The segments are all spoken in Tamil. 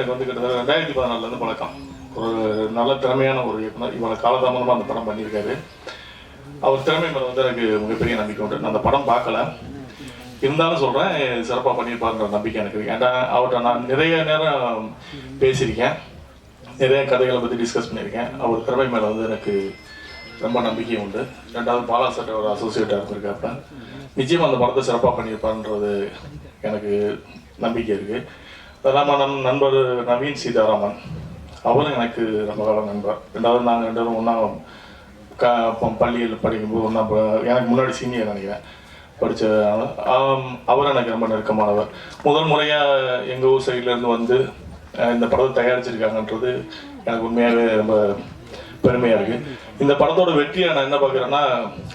எனக்கு வந்து கிட்டத்தட்ட 2014 பழக்கம். ஒரு நல்ல திறமையான ஒரு இயக்குனர். இவனை காலதாமதமாக அந்த படம் பண்ணியிருக்காரு. அவர் திறமை மேலே வந்து எனக்கு மிகப்பெரிய நம்பிக்கை உண்டு. நான் அந்த படம் பார்க்கல, இருந்தாலும் சொல்கிறேன் சிறப்பாக பண்ணியிருப்பாருன்ற நம்பிக்கை எனக்கு இருக்குது. ஏன்டா அவர்கிட்ட நான் நிறைய நேரம் பேசியிருக்கேன், நிறைய கதைகளை பற்றி டிஸ்கஸ் பண்ணியிருக்கேன். அவர் திறமை மேலே வந்து எனக்கு ரொம்ப நம்பிக்கை உண்டு. ரெண்டாவது பாலா சார் ஒரு அசோசியேட்டாக இருந்திருக்காப்ப நிச்சயமாக அந்த படத்தை சிறப்பாக பண்ணியிருப்பாருன்றது எனக்கு நம்பிக்கை இருக்குது. அது இல்லாமல் நண்பர் நவீன் சீதாராமன், அவரும் எனக்கு ரொம்ப காலம் நண்பர். ரெண்டாவது நாங்கள் ரெண்டு பேரும் ஒன்றா பள்ளியில் படிக்கும்போது ஒன்றா, எனக்கு முன்னாடி சீனியர் நினைக்கிறேன் படித்த. அவர் எனக்கு ரொம்ப நெருக்கமானவர். முதல் முறையாக எங்கள் ஊர் சைட்லேருந்து வந்து இந்த படத்தை தயாரிச்சிருக்காங்கன்றது எனக்கு உண்மையாகவே ரொம்ப பெருமையாக இருக்குது. இந்த படத்தோட வெற்றியை நான் என்ன பார்க்குறேன்னா,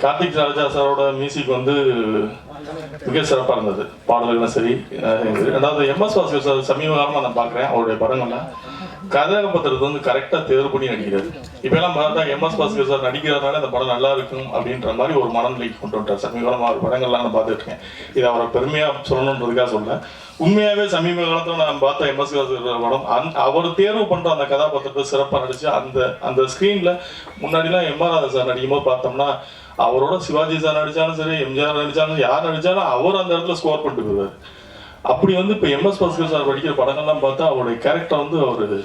கார்த்திக் ராஜா சாரோட மியூசிக் வந்து மிக சிறப்பாக இருந்தது, பாடல்களும் சரி. ரெண்டாவது எம்எஸ் வாசுதேவ் சார் சமீப காலமாக நான் பார்க்குறேன், அவருடைய படங்கள்லாம் கதாபாத்திரத்தை வந்து கரெக்டாக தேர்வு பண்ணி நடிக்கிறாரு. இப்போலாம் பார்த்தா எம்எஸ் வாசுதேவ் சார் நடிக்கிறதுனால இந்த படம் நல்லா இருக்கும் அப்படின்ற மாதிரி ஒரு மனநிலைக்கு கொண்டு வந்துட்டார். சமீப காலமாக அவர் படங்கள்லாம் நான் பார்த்துட்டு இருக்கேன். இதை அவரை பெருமையாக சொல்லணுன்றதுக்காக சொல்ல, உண்மையாகவே சமீப காலத்தில் நான் பார்த்த எம்எஸ் வாசுதேவ் படம் அவர் தேர்வு பண்ணுற அந்த கதாபாத்திரத்தை சிறப்பாக நடிச்சு அந்த ஸ்க்ரீனில் முன்னாடிலாம் எம்ஆர் ராதா சார் நடிக்கும்போது பார்த்தோம்னா அவரோட சிவாஜி சார் நடித்தாலும் சரி, எம்ஜிஆர் நடித்தாலும், யார் நடித்தாலும் அவர் அந்த இடத்துல ஸ்கோர் பண்ணிட்டு போயிடுவார். அப்படி வந்து இப்போ எம்எஸ் வாசுதேவ் சார் படிக்கிற படங்கள்லாம் பார்த்தா அவருடைய கேரக்டர் வந்து அவர்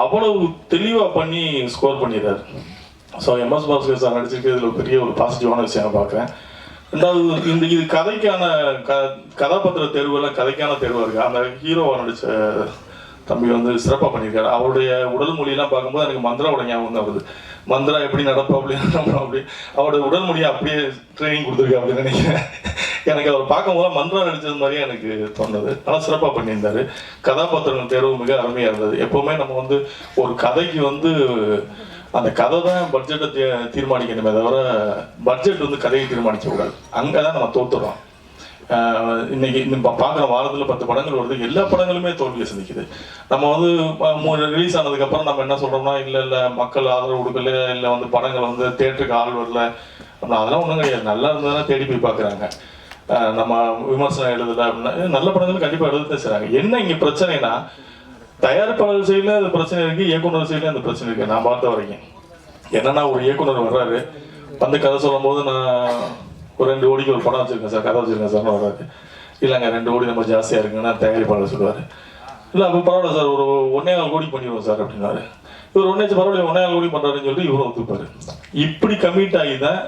அவ்வளவு தெளிவாக பண்ணி ஸ்கோர் பண்ணிடுறாரு. ஸோ எம்எஸ் வாசுதேவ் சார் நடிச்சிருக்கிறதுல பெரிய ஒரு பாசிட்டிவான விஷயம் நான் பார்க்குறேன். ரெண்டாவது இது கதைக்கான கதாபாத்திர தேர்வுலாம் கதைக்கான தேர்வாக இருக்குது. அந்த ஹீரோவை நடித்த தம்பி வந்து சிறப்பாக பண்ணியிருக்காரு. அவருடைய உடல் மொழியெல்லாம் பார்க்கும்போது எனக்கு மந்த்ராவோட ஞாபகம் தான் வருது. மந்த்ரா எப்படி நடப்போம் அப்படி அவருடைய உடல் மொழியை அப்படியே ட்ரைனிங் கொடுத்துருக்கா அப்படின்னு நினைக்கிறேன். எனக்கு அவர் பார்க்கும்போது மந்த்ரா நடித்தது மாதிரியே எனக்கு தோணுது. ஆனால் சிறப்பாக பண்ணியிருந்தார். கதாபாத்திரங்கள் தேர்வு மிக அருமையாக இருந்தது. எப்போவுமே நம்ம வந்து ஒரு கதைக்கு வந்து அந்த கதை தான் பட்ஜெட்டை தீர்மானிக்கணுமே தவிர பட்ஜெட் வந்து கதையை தீர்மானிக்க கூடாது. அங்கே தான் நம்ம தோற்றுறோம். இன்னைக்கு பார்க்குற வாரத்தில் 10 படங்கள் வருது, எல்லா படங்களுமே தோல்வியை சந்திக்குது. நம்ம வந்து ரிலீஸ் ஆனதுக்கப்புறம் நம்ம என்ன சொல்கிறோம்னா, இல்லை மக்கள் ஆதரவு கொடுக்கல, இல்லை வந்து படங்கள் வந்து தேட்டருக்கு ஆள் வரல அப்படின்னா அதெல்லாம் ஒன்றும் கிடையாது. நல்லா இருந்ததுன்னா தேடி போய் பார்க்குறாங்க. நம்ம விமர்சனம் எழுதலை அப்படின்னா நல்ல படங்கள் கண்டிப்பாக எழுதத்தான் செய்கிறாங்க. என்ன இங்கே பிரச்சனைனா, தயாரிப்பாளர் சைடில் அது பிரச்சனை இருக்குது, இயக்குனர் சைடில் அந்த பிரச்சனை இருக்குது. நான் பார்த்த வரைக்கும் என்னன்னா, ஒரு இயக்குனர் வர்றாரு, வந்து கதை சொல்லும் போது நான் ஒரு 2 கோடிக்கு ஒரு படம் வச்சுருக்கேன் சார், கதை வச்சுருக்கேன் சார்னு வராது. இல்லைங்க 2 கோடி நம்ம ஜாஸ்தியாக இருக்குங்கன்னா தயாரிப்பாளர் சொல்லுவார். இல்லை அப்போ பரவாயில்ல சார், ஒரு 1.25 கோடி பண்ணிடுவோம் சார் அப்படின்னாரு. இவர் பரவாயில்ல 1.25 கோடி பண்ணுறாருன்னு சொல்லிட்டு இவரும் ஒத்துப்பார். இப்படி கமிட் ஆகி தான்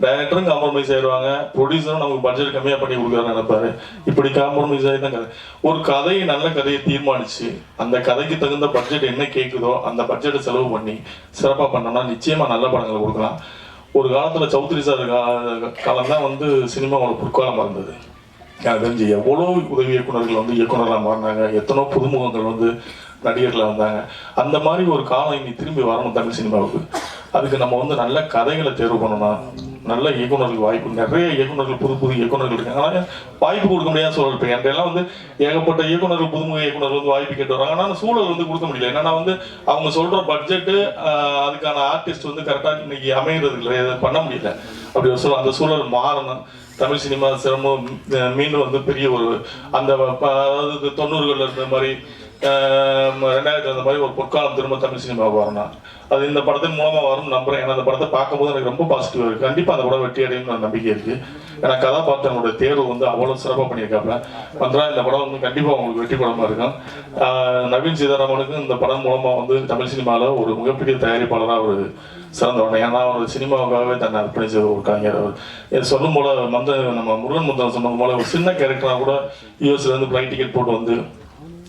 டைரக்டரும் காம்ப்ரமைஸ் ஆயிடுவாங்க, ப்ரொடியூசரும் நமக்கு பட்ஜெட் கம்மியாக பண்ணி கொடுக்குறாரு நினைப்பாரு. இப்படி காம்ப்ரமைஸ் ஆகி தான் கதை. ஒரு கதையை நல்ல கதையை தீர்மானித்து அந்த கதைக்கு தகுந்த பட்ஜெட் என்ன கேட்குதோ அந்த பட்ஜெட்டை செலவு பண்ணி சிறப்பாக பண்ணோம்னா நிச்சயமாக நல்ல படங்களை கொடுக்கலாம். ஒரு காலத்தில் சௌத்ரி சார் காலம் தான் வந்து சினிமாவோட பொற்காலமாக இருந்தது. எனக்கு தெரிஞ்சு எவ்வளோ உதவி இயக்குநர்கள் வந்து இயக்குநராக மாறினாங்க, எத்தனோ புதுமுகங்கள் வந்து நடிகர்களில் வந்தாங்க. அந்த மாதிரி ஒரு காலம் இனி திரும்பி வரணும் தமிழ் சினிமாவுக்கு. அதுக்கு நம்ம வந்து நல்ல கதைகளை தேர்வு பண்ணணும், நல்ல இயக்குநர்கள் வாய்ப்பு. நிறைய இயக்குநர்கள் புது இயக்குநர்கள் இருக்காங்க, ஆனால் வாய்ப்பு கொடுக்க முடியாத சூழல். இப்போ என்கிட்டலாம் வந்து ஏகப்பட்ட இயக்குநர்கள் புதுமுக இயக்குநர்கள் வந்து வாய்ப்பு கேட்டு வராங்க, ஆனால் சூழல் வந்து கொடுக்க முடியல. என்னன்னா வந்து அவங்க சொல்கிற பட்ஜெட்டு அதுக்கான ஆர்டிஸ்ட் வந்து கரெக்டாக இன்னைக்கு அமைகிறது இல்லை, பண்ண முடியல. அப்படி ஒரு சூழல், அந்த சூழல் மாறணும். தமிழ் சினிமா சிரமம் மீண்டும் வந்து பெரிய ஒரு அந்த அதாவது 90களில் இருந்த மாதிரி 2000 அந்த மாதிரி ஒரு பொற்காலம் திரும்ப தமிழ் சினிமாவுக்கு வரணும். அது இந்த படத்தின் மூலமாக வரும் நம்புறேன். ஏன்னா அந்த படத்தை பார்க்கும்போது எனக்கு ரொம்ப பாசிட்டிவாக இருக்குது. கண்டிப்பாக அந்த படம் வெற்றி அடையும் நம்பிக்கை இருக்குது. ஏன்னா கதாபாத்திரங்களோட தேர்வு வந்து அவ்வளோ சிறப்பாக பண்ணியிருக்காப்புல. இந்த படம் வந்து கண்டிப்பாக உங்களுக்கு வெற்றி படமாக இருக்கும். நவீன் சீதாராமனுக்கு இந்த படம் மூலமாக வந்து தமிழ் சினிமாவில் ஒரு மிகப்பெரிய தயாரிப்பாளராக ஒரு சிறந்தவன். ஏன்னா அவர் சினிமாவுக்காகவே தன்னை அர்ப்பணிச்ச ஒரு கலைஞர். அவர் சொல்லும் போல நம்ம முருகன் முந்தன் சொன்னது போல ஒரு சின்ன கேரக்டராக கூட யூஎஸ்லேருந்து ஃப்ளைட் டிக்கெட் போட்டு வந்து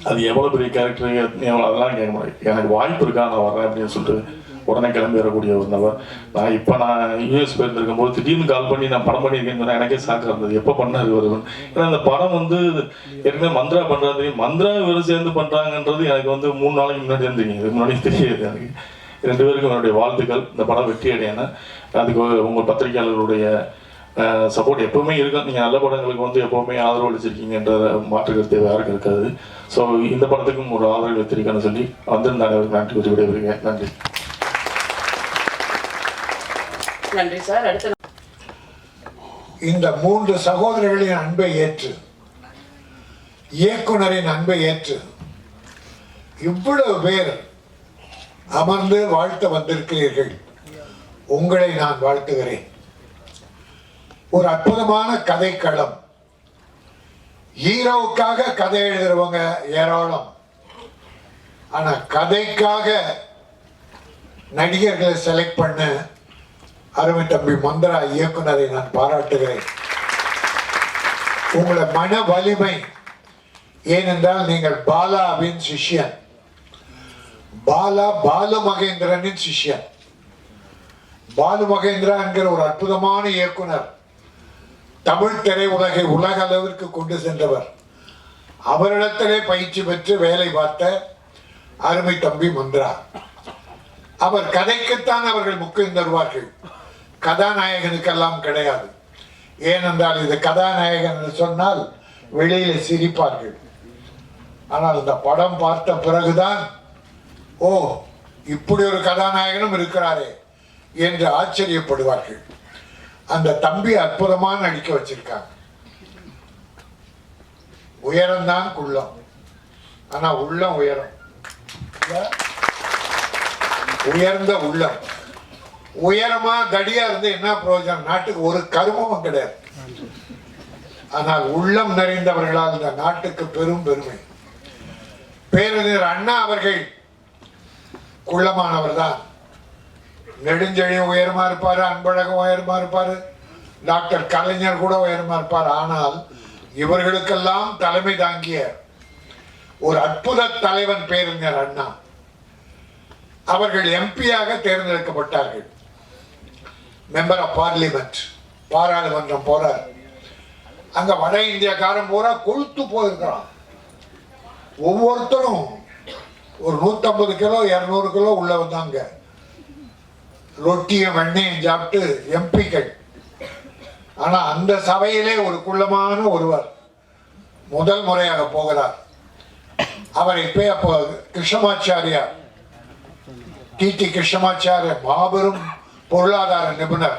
அது எவ்வளோ பெரிய கேரக்டர் அதெல்லாம் கேட்க முடியாது. எனக்கு வாய்ப்பு இருக்கா, நான் வரேன் அப்படின்னு சொல்லிட்டு உடனே கிளம்பி வரக்கூடிய ஒரு நபர். நான் யூஎஸ் போயிருந்திருக்கும் போது திடீர்னு கால் பண்ணி நான் படம் பண்ணியிருக்கேன்னு சொன்னால் எனக்கே சாக்காக இருந்தது, எப்போ பண்ணாரு வருவன். ஏன்னா அந்த படம் வந்து ஏற்கனவே மந்த்ரா பண்ணுறது, மந்த்ரா இவர் சேர்ந்து பண்ணுறாங்கன்றது எனக்கு வந்து 3 நாளைக்கு முன்னாடி தெரியும். இதுக்கு முன்னாடி தெரியாது எனக்கு. 2 பேருக்கும் என்னுடைய வாழ்த்துக்கள். இந்த படம் வெற்றி அடையணும். அதுக்கு உங்கள் பத்திரிகையாளர்களுடைய சப்போர்ட் எப்பவுமே இருக்கும். நீங்கள் நல்ல படங்களுக்கு வந்து எப்போவுமே ஆதரவு அளிச்சிருக்கீங்கன்ற மாற்று கருத்து யாருக்கும் இருக்காது. ஸோ இந்த படத்துக்கும் ஒரு ஆதரவு வைத்திருக்கேன்னு சொல்லி வந்திருந்தாங்க. நன்றி கூறி விடைபெறுகிறேன். நன்றி. நன்றி சார். அடுத்த இந்த 3 சகோதரர்களின் அன்பை ஏற்று, இயக்குனரின் அன்பை ஏற்று இவ்வளவு பேர் அமர்ந்து வாழ்த்த வந்திருக்கிறீர்கள். உங்களை நான் வாழ்த்துகிறேன். ஒரு அற்புதமான கதைக்களம். ஹீரோவுக்காக கதை எழுதுறவங்க ஏராளம். ஆனா கதைக்காக நடிகர்களை செலக்ட் பண்ண அருமை தம்பி மந்திரா இயக்குனரை நான் பாராட்டுகிறேன். உங்களை மன வலிமை, ஏனென்றால் நீங்கள் பாலாவின் சிஷ்யன், பாலு மகேந்திரனின் சிஷ்யன். பாலு மகேந்திரா என்கிற ஒரு அற்புதமான இயக்குனர், தமிழ் திரையுலகை உலக அளவிற்கு கொண்டு சென்றவர். அவரிடத்திலே பயிற்சி பெற்று வேலை பார்த்த அருமை தம்பி மந்திரா. அவர் கதைக்குத்தான் அவர்கள் முக்கியம் தருவார்கள், கதாநாயகனுக்கெல்லாம் கிடையாது. ஏனென்றால் இது கதாநாயகன் என்று சொன்னால் வெளியில சிரிப்பார்கள். ஆனால் இந்த படம் பார்த்த பிறகுதான், ஓ இப்படி ஒரு கதாநாயகனும் இருக்கிறாரே என்று ஆச்சரியப்படுவார்கள். அந்த தம்பி அற்புதமான நடிக்க வச்சிருக்காங்க. உயரம்தான் குள்ளம், ஆனா உள்ளம் உயரம். உயர்ந்த உள்ளம். உயரமா தடியா இருந்து என்ன பிரயோஜனம்? நாட்டுக்கு ஒரு கருமமும் கிடையாது. ஆனால் உள்ளம் நிறைந்தவர்களால் இந்த நாட்டுக்கு பெரும் பெருமை. பேரறிஞர் அண்ணா அவர்கள் குள்ளமானவர் தான். நெடுஞ்செழியன் உயரமா இருப்பாரு, அன்பழகன் உயரமா இருப்பாரு, டாக்டர் கலைஞர் கூட உயரமா இருப்பார். ஆனால் இவர்களுக்கெல்லாம் தலைமை தாங்கிய ஒரு அற்புத தலைவன் பேரறிஞர் அண்ணா. அவர்கள் எம்பியாக தேர்ந்தெடுக்கப்பட்டார்கள். மெம்பர் ஆஃப் பார்லிமெண்ட், பாராளுமன்றம் போறார். அங்க வட இந்தியாக்காரன் பூரா கொழுத்து போயிருக்கிறான். ஒவ்வொருத்தரும் ஒரு 150 கிலோ 200 கிலோ உள்ள வந்தாங்க. ரொட்டியும் வெண்ணையும் சாப்பிட்டு எம்பிக்கள். ஆனா அந்த சபையிலே ஒரு குள்ளமான ஒருவர் முதல் முறையாக போகிறார். அவரை அப்போ கிருஷ்ணமாச்சாரியார், டி கிருஷ்ணமாச்சாரியர், மாபெரும் பொருளாதார நிபுணர்.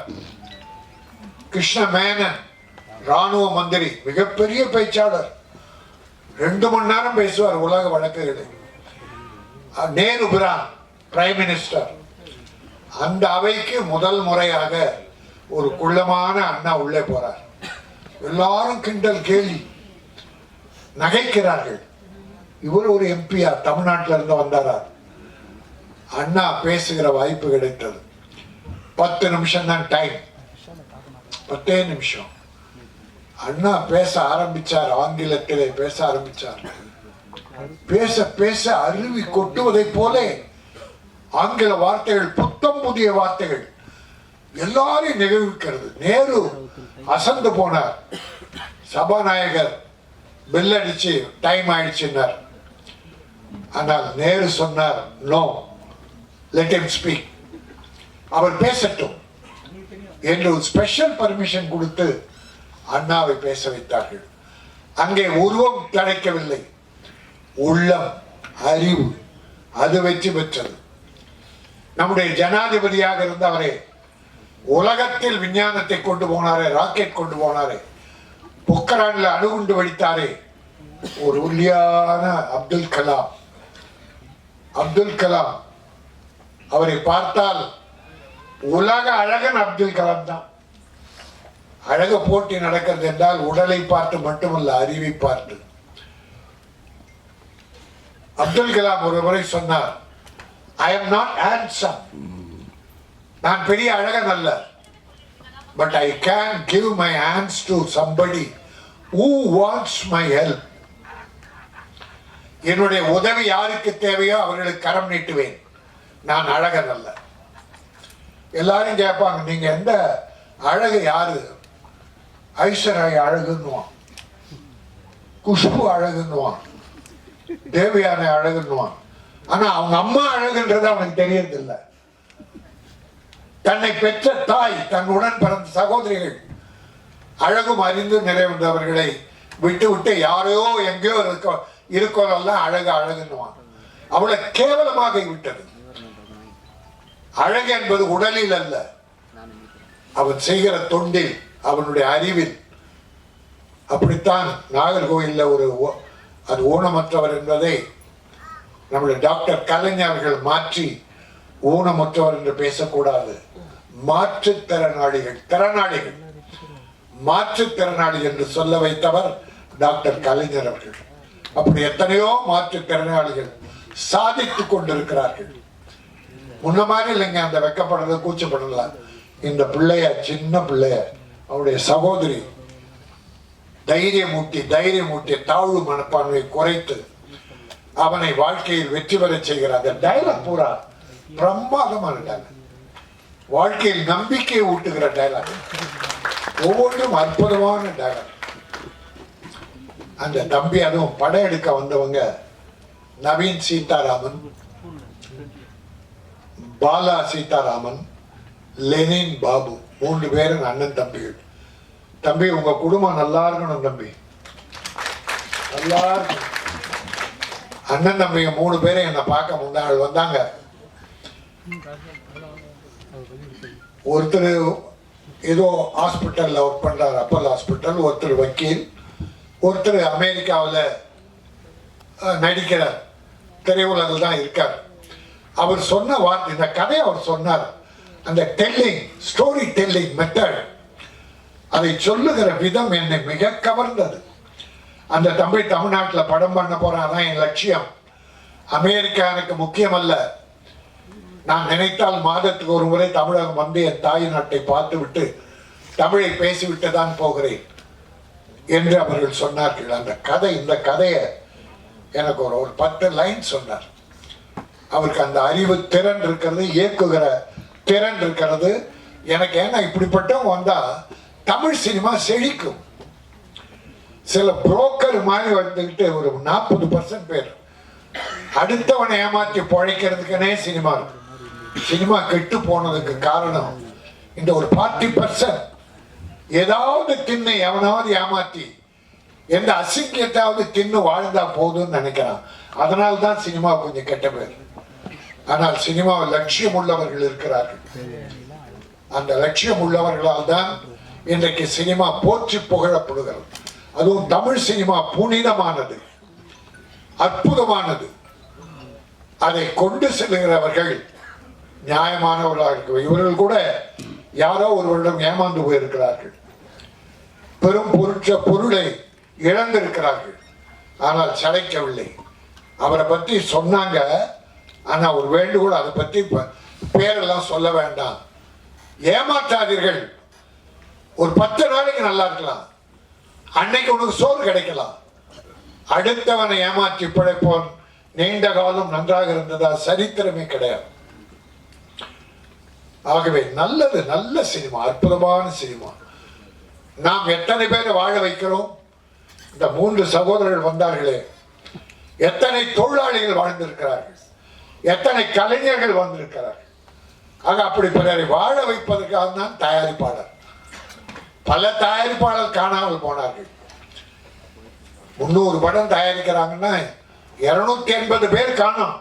கிருஷ்ண மேனன், ராணுவ மந்திரி, மிகப்பெரிய பேச்சாளர், 2 மணி நேரம் பேசுவார் உலக வழக்குகளை. நேரு பிரான், பிரைம் மினிஸ்டர். அந்த அவைக்கு முதல் முறையாக ஒரு குள்ளமான அண்ணா உள்ளே போறார். எல்லாரும் கிண்டல் கேலி நகைக்கிறார்கள். இவர் ஒரு எம்பியா, தமிழ்நாட்டில இருந்து வந்தாரா? அண்ணா பேசுகிற வாய்ப்பு கிடைத்தது. 10 நிமிஷம் தான் டைம், 10 நிமிஷம். அண்ணா பேச ஆரம்பிச்சார், ஆங்கிலத்திலே பேச ஆரம்பிச்சார். பேச பேச அருவி கொட்டுவதை போல ஆங்கில வார்த்தைகள், புத்தம் புதிய வார்த்தைகள் எல்லாரையும் நிகழ்விக்கிறது. நேரு அசந்து போனார். சபாநாயகர் பெல் அடிச்சு டைம் ஆயிடுச்சுன்னார். ஆனால் நேரு சொன்னார், நோ, லெட் ஹிம் ஸ்பீக், அவர் பேசட்டும் என்று ஸ்பெஷல் பர்மிஷன் கொடுத்து அண்ணாவை பேச வைத்தார்கள். அங்கே உருவம் கிடைக்கவில்லை, உள்ளம், அறிவு, அது வெற்றி பெற்றது. நம்முடைய ஜனாதிபதியாக இருந்தவரே உலகத்தில் விஞ்ஞானத்தை கொண்டு போனாரே, ராக்கெட் கொண்டு போனாரே, பொக்கரான்ல அணுகுண்டு வெடித்தாரே, ஒரு ஒல்லியான அப்துல் கலாம். அப்துல் கலாம், அவரை பார்த்தால் உலக அழகன் அப்துல் கலாம் தான். அழக போட்டி நடக்கிறது என்றால் உடலை பார்த்து மட்டுமல்ல, அறிவை பார்த்து. அப்துல் கலாம் ஒரு முறை சொன்னார், I am not handsome, நான் பெரிய அழகன் அல்ல, but I can give my hands to somebody who wants my help. என்னுடைய உதவி யாருக்கு தேவையோ அவர்களுக்கு கரம் நீட்டுவேன், நான் அழகன் அல்ல. எல்லாரும் கேட்பாங்க, நீங்க எந்த அழகு யாரு? ஐஸ்வர்யா அழகுன்னுவான், குஷ்பு அழகுன்னுவான், தேவயானை அழகுன்னுவான். ஆனா அவங்க அம்மா அழகுன்றது அவனுக்கு தெரியறதில்ல. தன்னை பெற்ற தாய், தன்னுடன் பிறந்த சகோதரிகள் அழகும் அறிந்து நிறைவந்தவர்களை விட்டு விட்டு யாரையோ எங்கேயோ இருக்கோரெல்லாம் அழகு அழகுன்னுவான். அவளை கேவலமாக விட்டது. அழகு என்பது உடலில் அல்ல, அவன் செய்கிற தொண்டில், அவனுடைய அறிவில். அப்படித்தான் நாகர்கோயில்ல அது ஊனமற்றவர் என்பதை நம்முடைய டாக்டர் கலைஞர்கள் மாற்றி ஊனமுற்றவர் என்று பேசக்கூடாது, மாற்றுத்திறனாளிகள், திறனாளிகள், மாற்றுத்திறனாளி என்று சொல்ல வைத்தவர் டாக்டர் கலைஞர் அவர்கள். அப்படி எத்தனையோ மாற்றுத்திறனாளிகள் சாதித்துக் கொண்டிருக்கிறார்கள். முன்ன மாதிரி இல்லைங்க, அந்த வெக்கப்படுறது கூச்சப்படலாம். இந்த பிள்ளைய, சின்ன பிள்ளைய, அவருடைய சகோதரி தைரியமூட்டி தாழ்வு மனப்பான்மையை குறைத்து அவனை வாழ்க்கையில் வெற்றி பெற செய்கிறார். அந்த டைலாக் பூரா பிரமாதமான டைலாக், வாழ்க்கையில் நம்பிக்கையை ஊட்டுகிற டைலாக், ஒவ்வொன்றும் அற்புதமான டைலாக். அந்த தம்பி, அதுவும் படம் எடுக்க வந்தவங்க நவீன் சீதாராமன், பாலா சீதாராமன், லெனின் பாபு, 3 பேரும் அண்ணன் தம்பிகள். தம்பி, உங்க குடும்பம் நல்லா இருக்கணும் தம்பி, நல்லா இருக்கணும். அண்ணன் தம்பிங்க 3 பேரும் என்னை பார்க்க முன்னாள் வந்தாங்க. ஒருத்தர் ஏதோ ஹாஸ்பிட்டல்ல ஒர்க் பண்றாரு, அப்பல் ஹாஸ்பிட்டல். ஒருத்தர் வக்கீல், ஒருத்தர் அமெரிக்காவில் நடிக்கிறார், திரையுலகில் தான் இருக்கார். அவர் சொன்ன வார்த்தை, இந்த கதையை அவர் சொன்னார். அந்த டெல்லிங், ஸ்டோரி டெல்லிங் மெத்தட், அதை சொல்லுகிற விதம் என்னை மிக கவர்ந்தது. அந்த தம்பி தமிழ்நாட்டில் படம் பண்ண போறான், என் லட்சியம். அமெரிக்கா எனக்கு முக்கியம் அல்ல, நான் நினைத்தால் மாதத்துக்கு ஒரு முறை தமிழகம் வந்து என் தாய் நாட்டை பார்த்து விட்டு தமிழை பேசிவிட்டு தான் போகிறேன் என்று அவர்கள் சொன்னார்கள். அந்த கதை, இந்த கதையை எனக்கு ஒரு 10 லைன் சொன்னார். அவருக்கு அந்த அறிவு திறன் இருக்கிறது, இயக்குகிற திறன் இருக்கிறது. எனக்கு ஏன்னா இப்படிப்பட்டவங்க வந்தா தமிழ் சினிமா செழிக்கும். சில புரோக்கர் மாதிரி வந்துக்கிட்டு ஒரு 40% பேர் அடுத்தவனை ஏமாற்றி பழைக்கிறதுக்குனே சினிமா இருக்கு. சினிமா கெட்டு போனதுக்கு காரணம் இந்த ஒரு 40% ஏதாவது தின்னு எவனாவது ஏமாற்றி எந்த அசிங்கத்தாவது தின்னு வாழ்ந்தா போதும்னு நினைக்கிறான். அதனால்தான் சினிமா கொஞ்சம் கெட்ட பேர். ஆனால் சினிமாவில் லட்சியம் உள்ளவர்கள் இருக்கிறார்கள். அந்த லட்சியம் உள்ளவர்களால் தான் இன்றைக்கு சினிமா போற்றி புகழப்படுகிறது. அதுவும் தமிழ் சினிமா புனிதமானது, அற்புதமானது. அதை கொண்டு செல்லுகிறவர்கள் நியாயமானவர்களாக இருக்கிற இவர்கள் கூட யாரோ ஒருவரிடம் ஏமாந்து போயிருக்கிறார்கள், பெரும் பொருளை இழந்திருக்கிறார்கள், ஆனால் சளைக்கவில்லை. அவரை பற்றி சொன்னாங்க, ஆனா ஒரு வேண்டுகோள், அதை பற்றி பேரெல்லாம் சொல்ல வேண்டாம், ஏமாற்றாதீர்கள். ஒரு 10 நாளைக்கு நல்லா இருக்கலாம், அன்னைக்கு உனக்கு சோறு கிடைக்கலாம். அடுத்தவனை ஏமாற்றி பிழைப்போன் நீண்ட காலம் நன்றாக இருந்ததா சரித்திரமே கிடையாது. ஆகவே நல்லது, நல்ல சினிமா, அற்புதமான சினிமா. நாம் எத்தனை பேரை வாழ வைக்கிறோம்? இந்த 3 சகோதரர்கள் வந்தார்களே, எத்தனை தொழிலாளிகள் வாழ்ந்திருக்கிறார்கள், எத்தனை கலைஞர்கள் வந்திருக்கிறார்கள். ஆக அப்படி பிறரை வாழ வைப்பதற்காக தான் தயாரிப்பாளர். பல தயாரிப்பாளர் காணாமல் போனார்கள். 300 படம் தயாரிக்கிறாங்கன்னா 280 பேர் காணோம்,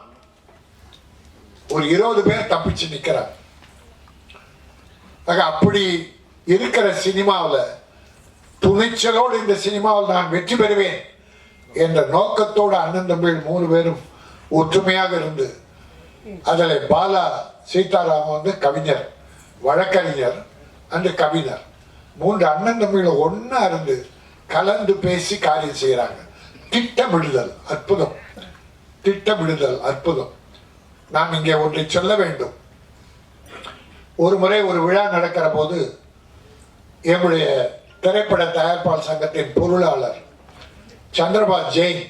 ஒரு 20 பேர் தப்பிச்சு நிற்கிறார். ஆக அப்படி இருக்கிற சினிமாவில் துணிச்சலோடு இந்த சினிமாவில் நான் வெற்றி பெறுவேன் என்ற நோக்கத்தோடு அண்ணன் தம்பிகள் 3 பேரும் ஒற்றுமையாக இருந்து, அதில் பாலா சீதாராமன் வந்து கவிஞர், வழக்கறிஞர் அந்த கவிஞர், 3 அண்ணன் தம்பிகள் ஒன்னா இருந்து கலந்து பேசி காரியம் செய்கிறாங்க. திட்டமிடுதல் அற்புதம், திட்டமிடுதல் அற்புதம். நாம் இங்கே ஒன்றை சொல்ல வேண்டும். ஒரு முறை ஒரு விழா நடக்கிற போது என்னுடைய திரைப்பட தயாரிப்பாளர் சங்கத்தின் பொருளாளர் சந்திரபாஸ் ஜெயின்,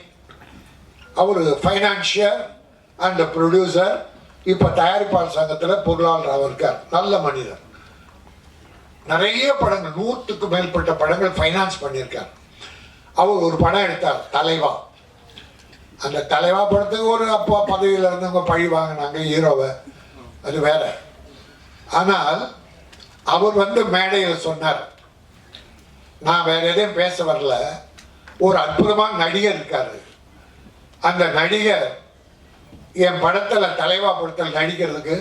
அவர் ஃபைனான்சியர் அண்ட் ப்ரொடியூசர், இப்போ தயாரிப்பாளர் சங்கத்தில் பொருளாளராக இருக்கார். நல்ல மனிதர், நிறைய படங்கள் 100க்கு மேற்பட்ட படங்கள் ஃபைனான்ஸ் பண்ணியிருக்கார். அவர் ஒரு படம் எடுத்தார், தலைவா. அந்த தலைவா படத்துக்கு ஒரு அப்பா பதவியில் இருந்தவங்க பழி வாங்கினாங்க ஹீரோவை, அது வேற. ஆனால் அவர் வந்து மேடையில் சொன்னார், நான் வேற எதையும் பேச வரல, ஒரு அற்புதமான நடிகர் இருக்காரு, அந்த நடிகர் என் படத்தில் தலைவா படத்தில் நடிக்கிறதுக்கு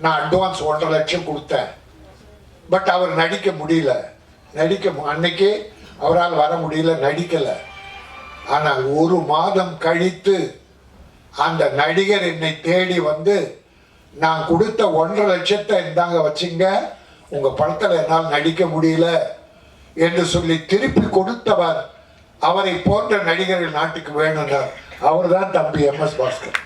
நான் அட்வான்ஸ் 1.5 லட்சம் கொடுத்தேன். பட் அவர் நடிக்க முடியல, அன்னைக்கு அவரால் வர முடியல, நடிக்கலை. ஆனால் 1 மாதம் கழித்து அந்த நடிகர் என்னை தேடி வந்து நான் கொடுத்த 1.5 லட்சத்தை இந்தாங்க வச்சுங்க, உங்க படத்தில் என்னால் நடிக்க முடியல என்று சொல்லி திருப்பி கொடுத்தவர். அவரை போன்ற நடிகர்கள் நாட்டுக்கு வேணும்னார். அவர் தான் தம்பி MS பாஸ்கர்.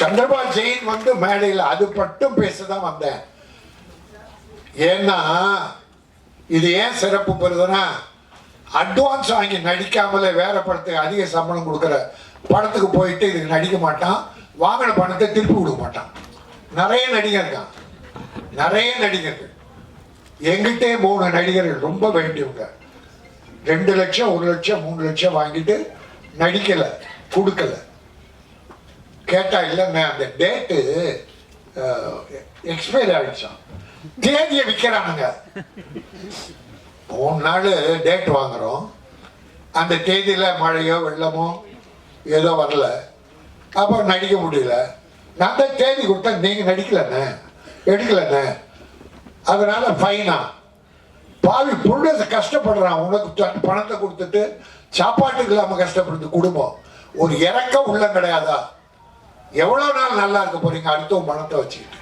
சந்திரபால் ஜெயின் வந்து மேடையில் அது மட்டும் பேசதான் வந்தேன். ஏன்னா இது ஏன் சிறப்பு பெறுதுன்னா, அட்வான்ஸ் வாங்கி நடிக்காமலே வேற படத்துக்கு அதிக சம்பளம் கொடுக்குற படத்துக்கு போயிட்டு இதுக்கு நடிக்க மாட்டான், வாங்கின பணத்தை திருப்பி கொடுக்க மாட்டான். நிறைய நடிகர்கள் நிறைய நடிகர்கள் எங்கிட்டே 3 நடிகர்கள் ரொம்ப வேண்டியவங்க 2 லட்சம் 1 லட்சம் 3 லட்சம் வாங்கிட்டு நடிக்கல, கொடுக்கல. கேட்டா இல்லைங்க அந்த டேட்டு எக்ஸ்பைரி ஆயிடுச்சான், தேதியை விற்கிறானுங்க. 3 நாள் டேட் வாங்குறோம், அந்த தேதியில மழையோ வெள்ளமோ ஏதோ வரல, அப்போ நடிக்க முடியல. நான் தான் தேதி கொடுத்தா நீங்க நடிக்கலண்ணே எடுக்கலண்ணே, அதனால ஃபைனா. பாவி புள்ள கஷ்டப்படுறான், உனக்கு பணத்தை கொடுத்துட்டு சாப்பாட்டுக்கு இல்லாம கஷ்டப்படுறது குடும்பம். ஒரு இறக்கம் உள்ள கிடையாதா? எவ்வளவு நாள் நல்லா இருக்க போறீங்க அடுத்தவங்க பணத்தை வச்சுக்கிட்டு?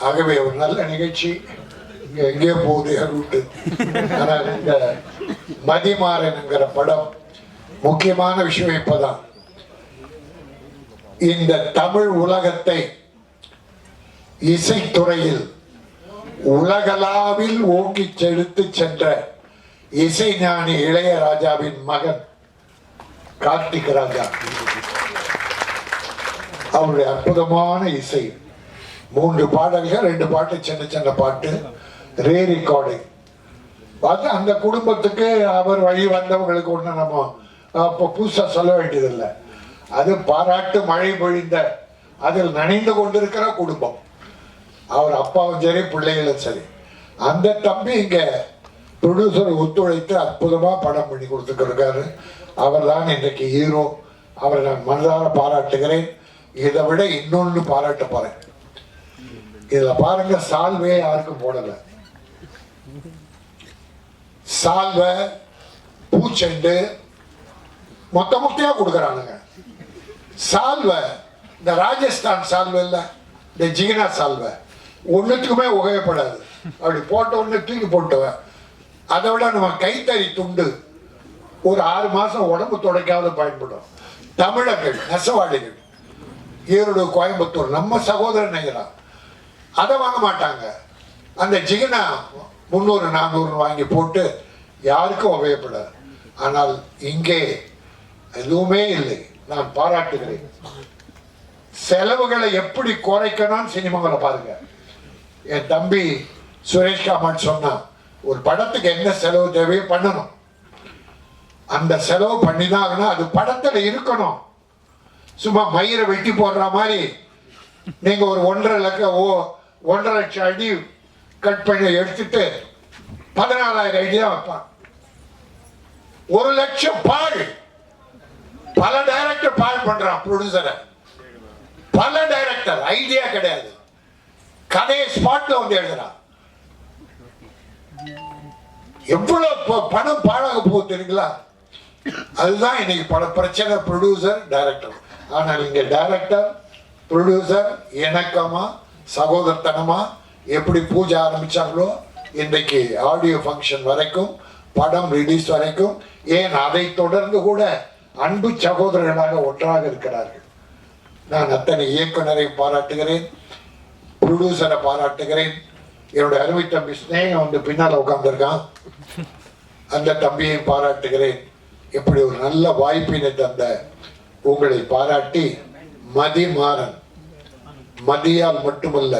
ஆகவே ஒரு நல்ல நிகழ்ச்சி எங்கேயோ போகுது ரூட்டு. ஆனால் இந்த மதிமாறன்ங்கிற படம் முக்கியமான விஷயம் இப்பதான் இந்த தமிழ் உலகத்தை இசைத்துறையில் உலகளாவில் ஓங்கி செலுத்து சென்ற இசைஞானி இளையராஜாவின் மகன் கார்த்திக் ராஜா. அவருடைய அற்புதமான இசை, 3 பாடல்கள், 2 பாட்டு சின்ன சின்ன பாட்டு, ரே ரெக்கார்டிங். பார்த்து அந்த குடும்பத்துக்கு அவர் வழி வந்தவங்களுக்கு ஒண்ணு நம்ம இப்போ புதுசா சொல்ல வேண்டியதில்லை. அது பாராட்டு மழை பொழிந்த அதில் நனைந்து கொண்டிருக்கிற குடும்பம். அவர் அப்பாவும் சரி பிள்ளைகளும் சரி. அந்த தம்பி இங்க ப்ரொடியூசர் ஒத்துழைத்து அற்புதமா படம் பண்ணி கொடுத்துருக்காரு. அவர் தான் இன்றைக்கு ஹீரோ. அவரை நான் மனதார பாராட்டுகிறேன். இதை விட இன்னொன்னு பாராட்ட போறேன். இதுல பாருங்க, சால்வையே யாருக்கும் போடல. சால்வை பூச்செண்டு மொத்த மொத்தையா கொடுக்குறானுங்க. சால்வை இந்த ராஜஸ்தான் சால்வை இல்ல, இந்த ஜிகினா சால்வை ஒன்னுத்துக்குமே உபயோகப்படாது. அப்படி போட்ட உடனே தூக்கி போட்டுவேன். அதை விட நம்ம கைத்தறி துண்டு ஒரு 6 மாசம் உடம்பு துடைக்காத பயன்படும். தமிழர்கள் நெசவாளிகள் ஈரோடு கோயம்புத்தூர் நம்ம சகோதரன் நெய்யலாம், அதை வாங்க மாட்டாங்க. அந்த ஜிகினா 300-400 வாங்கி போட்டு யாருக்கும் உபயோகப்படாது. ஆனால் இங்கே எதுவுமே இல்லை. நான் பாராட்டுகிறேன். செலவுகளை எப்படி குறைக்கணும்னு சினிமாவில் பாருங்க. என் தம்பி சுரேஷ் காமன் சொன்னா, ஒரு படத்துக்கு என்ன செலவு தேவையோ பண்ணணும். அந்த செலவு பண்ணிதான் அது படத்துல இருக்கணும். சும்மா மயிரை வெட்டி போடுற மாதிரி நீங்க ஒரு 1.5 லட்சம் அடி கட் பண்ணி எடுத்துட்டு 14,000 அடி தான் வைப்பான். 1 லட்சம் பால். பல டைரக்டர் பால் பண்றான் ப்ரொடியூசரை. பல டைரக்டர் ஐடியா கிடையாது, கதையை ஸ்பாட்ல வந்து எழுதுறான். எவ்வளவு பணம் பாழாக போகுது தெரியுங்களா? அதுதான் இன்னைக்கு பல பிரச்சனை, ப்ரொடியூசர் டைரக்டர். ஆனால் இங்க டைரக்டர் ப்ரொடியூசர் இணக்கமா சகோதரத்தனமா எப்படி பூஜை ஆரம்பிச்சாங்களோ இன்றைக்கு ஆடியோ ஃபங்க்ஷன் வரைக்கும், படம் ரிலீஸ் வரைக்கும், ஏன் அதை தொடர்ந்து கூட அன்பு சகோதரர்களாக ஒன்றாக இருக்கிறார்கள். நான் அத்தனை இயக்குனரை பாராட்டுகிறேன், ப்ரொடியூசரை பாராட்டுகிறேன். என்னுடைய அருமை தம்பி ஸ்னேகம் வந்து பின்னால் உட்கார்ந்துருக்கான், அந்த தம்பியை பாராட்டுகிறேன். எப்படி ஒரு நல்ல வாய்ப்பினை தந்த உங்களை பாராட்டி, மதிமாறன் மதியால் மட்டுமல்ல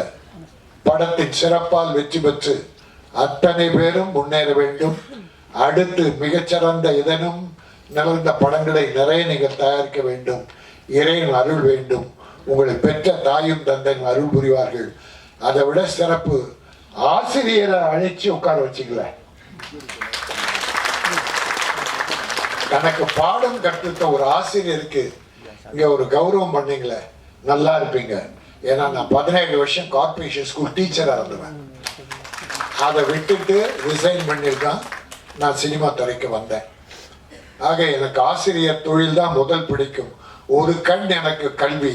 படத்தின் சிறப்பால் வெற்றி பெற்று அத்தனை பேரும் முன்னேற வேண்டும். அடுத்து மிகச்சிறந்த இதனும் நிகழ்ந்த படங்களை நிறைய நீங்கள் தயாரிக்க வேண்டும். இறைவன் அருள் வேண்டும். உங்களை பெற்ற தாயும் தந்தையும் அருள் புரிவார்கள். அதை விட சிறப்பு, ஆசிரியரை அழைச்சி உட்கார வச்சுக்கல. தனக்கு பாடம் கற்பித்த ஒரு ஆசிரியருக்கு இங்க ஒரு கௌரவம் பண்ணீங்களே, நல்லா இருப்பீங்க. ஏன்னா நான் 17 வருஷம் கார்பரேஷன் ஸ்கூல் டீச்சரா இருந்தேன். அதை விட்டுட்டு ரிசைன் பண்ணிருக்கான், நான் சினிமா துறைக்கு வந்தேன். ஆக எனக்கு ஆசிரியர் தொழில் தான் முதல் பிடிக்கும். ஒரு கண் எனக்கு கல்வி,